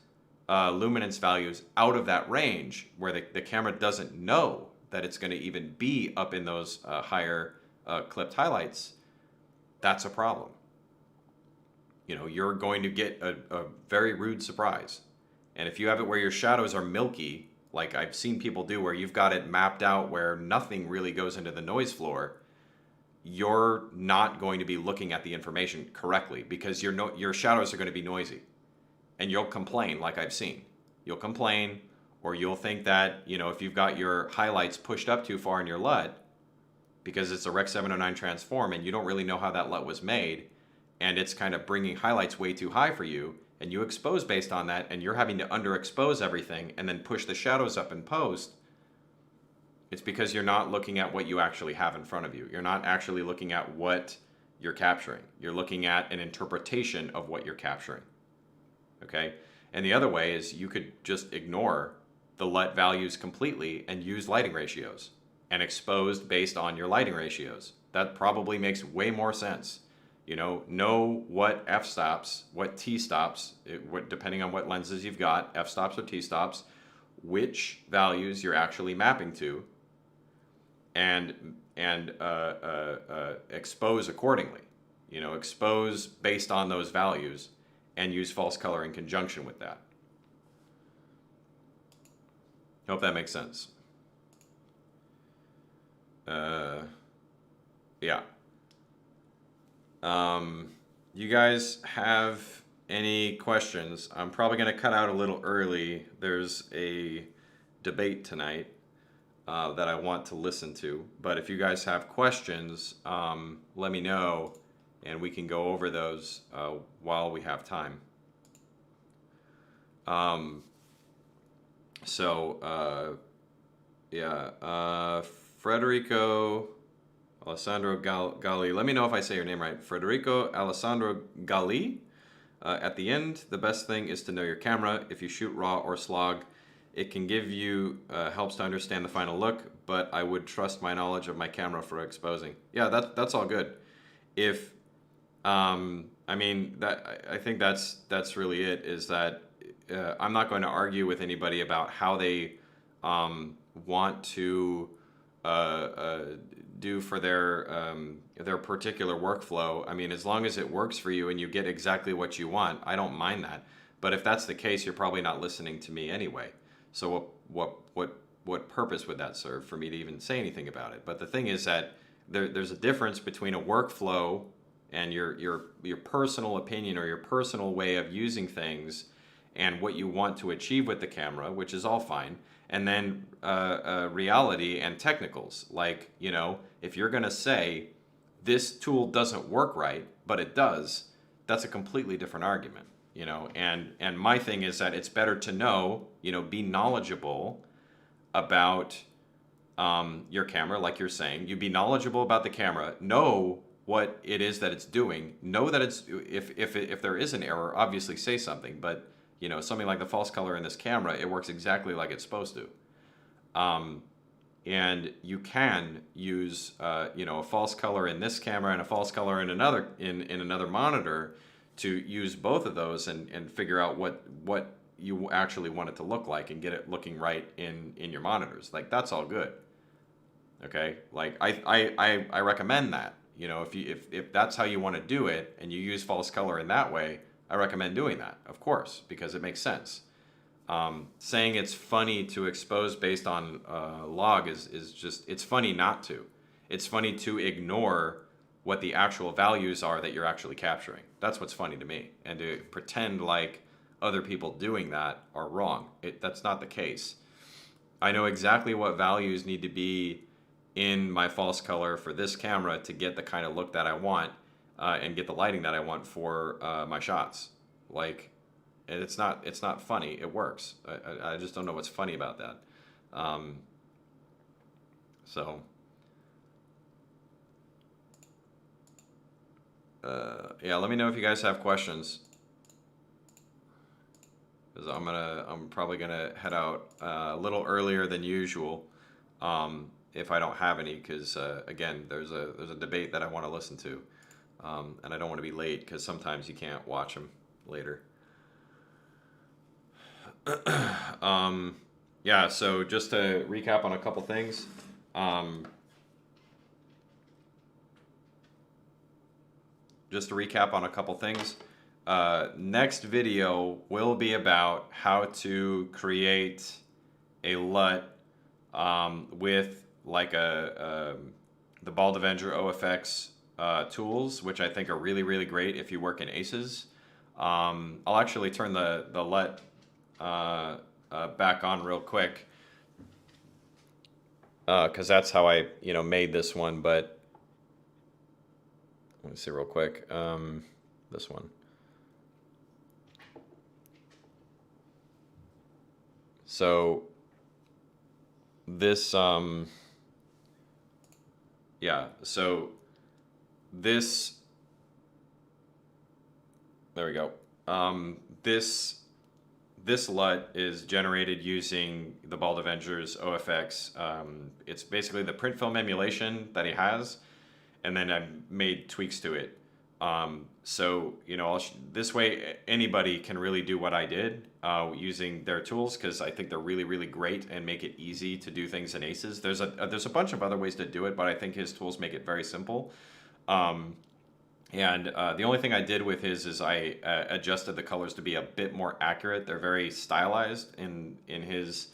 luminance values out of that range where the camera doesn't know that it's going to even be up in those higher clipped highlights, that's a problem. You know, you're going to get a very rude surprise. And if you have it where your shadows are milky, like I've seen people do where you've got it mapped out where nothing really goes into the noise floor, you're not going to be looking at the information correctly because your shadows are going to be noisy. And you'll complain, like I've seen. You'll complain, or you'll think that, you know, if you've got your highlights pushed up too far in your LUT, because it's a Rec 709 transform and you don't really know how that LUT was made, and it's kind of bringing highlights way too high for you, and you expose based on that, and you're having to underexpose everything and then push the shadows up in post, it's because you're not looking at what you actually have in front of you. You're not actually looking at what you're capturing. You're looking at an interpretation of what you're capturing. Okay? And the other way is you could just ignore the LUT values completely and use lighting ratios and expose based on your lighting ratios. That probably makes way more sense. You know what f-stops, what t-stops, depending on what lenses you've got, f-stops or t-stops, which values you're actually mapping to, and expose accordingly. You know, expose based on those values and use false color in conjunction with that. Hope that makes sense. Yeah. You guys have any questions? I'm probably going to cut out a little early. There's a debate tonight that I want to listen to. But if you guys have questions, let me know, and we can go over those while we have time. Federico Alessandro Gali. Let me know if I say your name right. Federico Alessandro Gali. At the end, the best thing is to know your camera. If you shoot RAW or slog, it can give you helps to understand the final look, but I would trust my knowledge of my camera for exposing. Yeah, that's all good. If I mean I think that's really it. Is that I'm not going to argue with anybody about how they want to do for their particular workflow. I mean, as long as it works for you and you get exactly what you want, I don't mind that. But if that's the case, you're probably not listening to me anyway. So what purpose would that serve for me to even say anything about it? But the thing is that there's a difference between a workflow and your personal opinion or your personal way of using things and what you want to achieve with the camera, which is all fine, and then reality and technicals. Like, you know, if you're gonna say this tool doesn't work right, but it does, that's a completely different argument, you know. And my thing is that it's better to know, you know, be knowledgeable about your camera, like you're saying. You be knowledgeable about the camera, know what it is that it's doing, know that it's, if there is an error, obviously say something. But you know, something like the false color in this camera, it works exactly like it's supposed to. And you can use you know, a false color in this camera and a false color in another another monitor to use both of those and figure out what you actually want it to look like and get it looking right in your monitors. Like, that's all good. Okay, like I recommend that. You know, if that's how you want to do it and you use false color in that way, I recommend doing that, of course, because it makes sense. Saying it's funny to expose based on log is just, it's funny not to. It's funny to ignore what the actual values are that you're actually capturing. That's what's funny to me. And to pretend like other people doing that are wrong. That's not the case. I know exactly what values need to be in my false color for this camera to get the kind of look that I want and get the lighting that I want for my shots. Like, and it's not funny. It works. I just don't know what's funny about that. So yeah, let me know if you guys have questions, because I'm probably gonna head out a little earlier than usual. If I don't have any, because again, there's a debate that I want to listen to, and I don't want to be late because sometimes you can't watch them later. Yeah, so just to recap on a couple things. Next video will be about how to create a LUT with like the Bald Avenger OFX tools, which I think are really, really great if you work in ACES. I'll actually turn the LUT back on real quick, because that's how I made this one. But let me see real quick, this one. So this yeah, so this, there we go. This LUT is generated using the Bald Avenger's OFX. It's basically the print film emulation that he has, and then I made tweaks to it. So, this way anybody can really do what I did using their tools, because I think they're really, really great and make it easy to do things in ACES. There's a bunch of other ways to do it, but I think his tools make it very simple. And the only thing I did with his is I adjusted the colors to be a bit more accurate. They're very stylized in his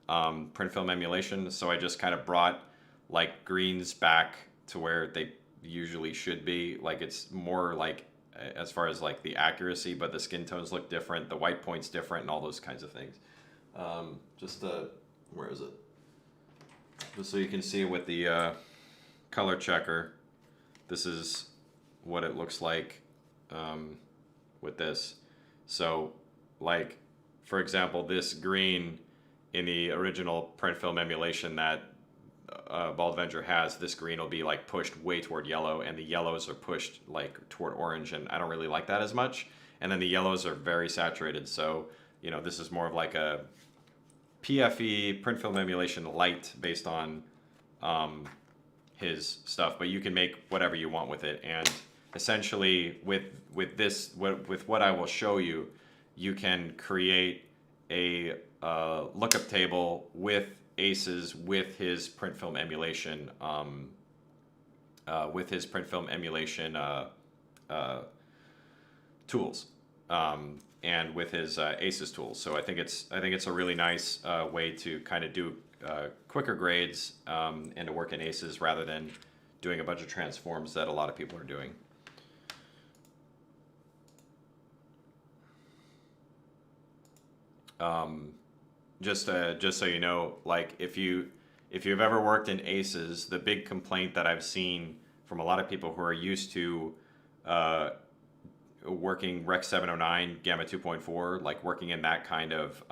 print film emulation, so I just kind of brought like greens back to where they usually should be. Like, it's more like as far as like the accuracy, but the skin tones look different, the white point's different, and all those kinds of things. Where is it? Just so you can see with the color checker, this is what it looks like with this. So, like, for example, this green in the original print film emulation that Bald Avenger has, this green will be like pushed way toward yellow, and the yellows are pushed like toward orange, and I don't really like that as much. And then the yellows are very saturated, so this is more of like a PFE print film emulation light based on his stuff, but you can make whatever you want with it. And essentially with what I will show you, you can create a lookup table with Aces with his print film emulation. Tools, and with his Aces tools. So I think it's a really nice way to kind of do quicker grades, and to work in Aces rather than doing a bunch of transforms that a lot of people are doing. Just so you know, like if you've ever worked in Aces, the big complaint that I've seen from a lot of people who are used to working Rec 709 Gamma 2.4, like working in that kind of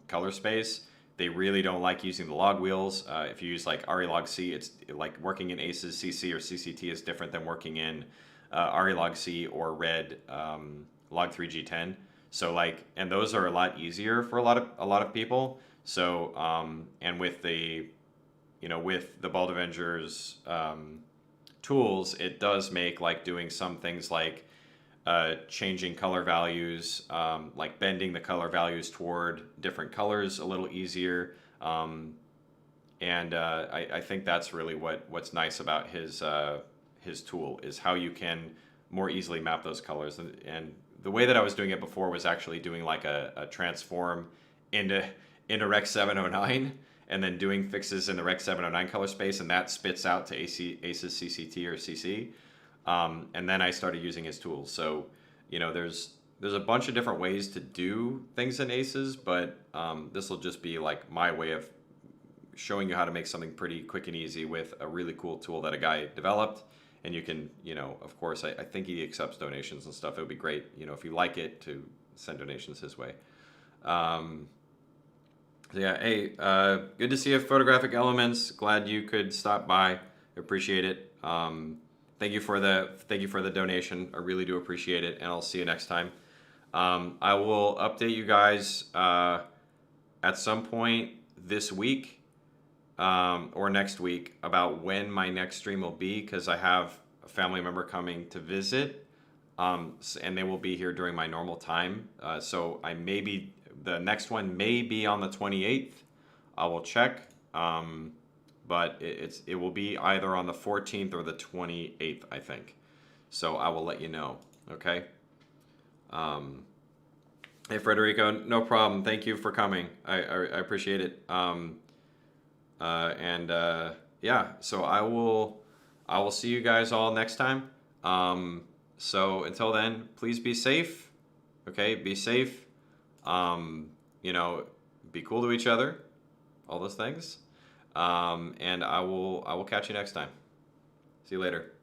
color space, they really don't like using the log wheels. If you use like ARRI C, it's like working in Aces CC or CCT is different than working in ARRI C or Red Log 3G10. So like, and those are a lot easier for a lot of people. So and with the Bald Avengers tools, it does make like doing some things like changing color values, like bending the color values toward different colors a little easier. And I think that's really what's nice about his tool is how you can more easily map those colors. And the way that I was doing it before was actually doing like a transform into Rec 709 and then doing fixes in the Rec 709 color space, and that spits out to Aces CCT or CC. And then I started using his tools. So, there's a bunch of different ways to do things in Aces, but this will just be like my way of showing you how to make something pretty quick and easy with a really cool tool that a guy developed. And you can, of course, I think he accepts donations and stuff. It would be great, if you like it, to send donations his way. So yeah, hey, good to see you, Photographic Elements. Glad you could stop by. Appreciate it. Thank you for the donation. I really do appreciate it, and I'll see you next time. I will update you guys at some point this week or next week about when my next stream will be, because I have a family member coming to visit, and they will be here during my normal time. So the next one may be on the 28th. I will check. But it will be either on the 14th or the 28th, I think. So I will let you know, okay? Hey, Federico, no problem. Thank you for coming. I appreciate it. Yeah, so I will see you guys all next time. So until then, please be safe, okay? Be safe. Be cool to each other, all those things. And I will catch you next time. See you later.